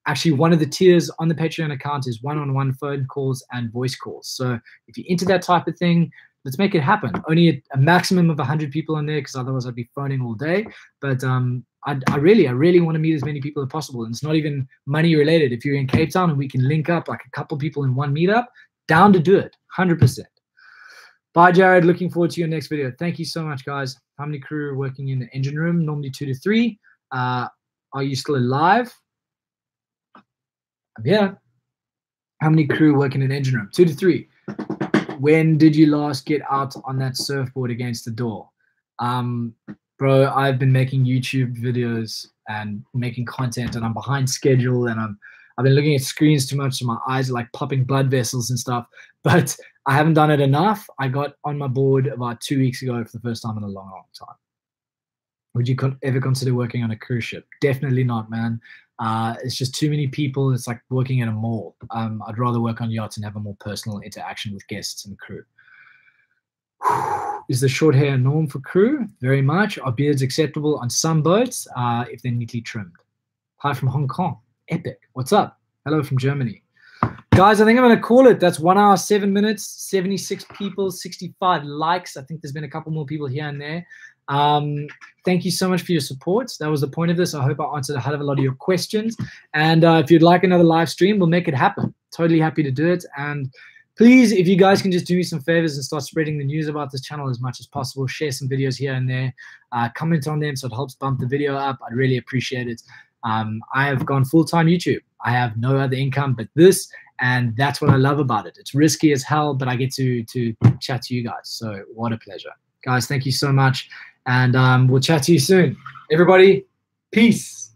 Actually, one of the tiers on the Patreon account is one-on-one phone calls and voice calls. So if you're into that type of thing, let's make it happen. Only a maximum of 100 people on there because otherwise I'd be phoning all day. But I really want to meet as many people as possible. And it's not even money related. If you're in Cape Town and we can link up like a couple people in one meetup, down to do it, 100%. Bye, Jared. Looking forward to your next video. Thank you so much, guys. How many crew are working in the engine room? Normally 2 to 3. Are you still alive? I'm here. How many crew working in the engine room? 2 to 3. When did you last get out on that surfboard against the door? Bro, I've been making YouTube videos and making content, and I'm behind schedule, and I've been looking at screens too much, so my eyes are like popping blood vessels and stuff. But I haven't done it enough. I got on my board about 2 weeks ago for the first time in a long, long time. Would you ever consider working on a cruise ship? Definitely not, man. It's just too many people. It's like working at a mall. I'd rather work on yachts and have a more personal interaction with guests and crew. Is the short hair a norm for crew? Very much. Are beards acceptable on some boats if they're neatly trimmed? Hi from Hong Kong. Epic. What's up? Hello from Germany. Guys, I think I'm going to call it. That's 1 hour, 7 minutes, 76 people, 65 likes. I think there's been a couple more people here and there. Thank you so much for your support. That was the point of this. I hope I answered a hell of a lot of your questions. And if you'd like another live stream, we'll make it happen. Totally happy to do it. And please, if you guys can just do me some favors and start spreading the news about this channel as much as possible, share some videos here and there, comment on them so it helps bump the video up. I'd really appreciate it. I have gone full-time YouTube. I have no other income but this, and that's what I love about it. It's risky as hell, but I get to chat to you guys. So what a pleasure. Guys, thank you so much. And we'll chat to you soon. Everybody, peace.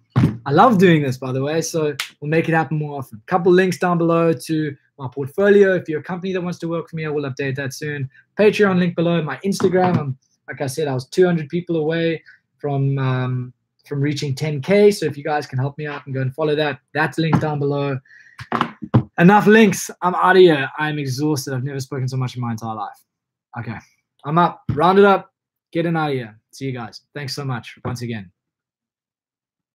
I love doing this, by the way, so we'll make it happen more often. Couple links down below to my portfolio. If you're a company that wants to work for me, I will update that soon. Patreon link below. My Instagram, like I said, I was 200 people away from reaching 10K. So if you guys can help me out and go and follow that, that's linked down below. Enough links. I'm out of here. I'm exhausted. I've never spoken so much in my entire life. Okay, I'm up. Round it up. Getting out of here. See you guys. Thanks so much once again.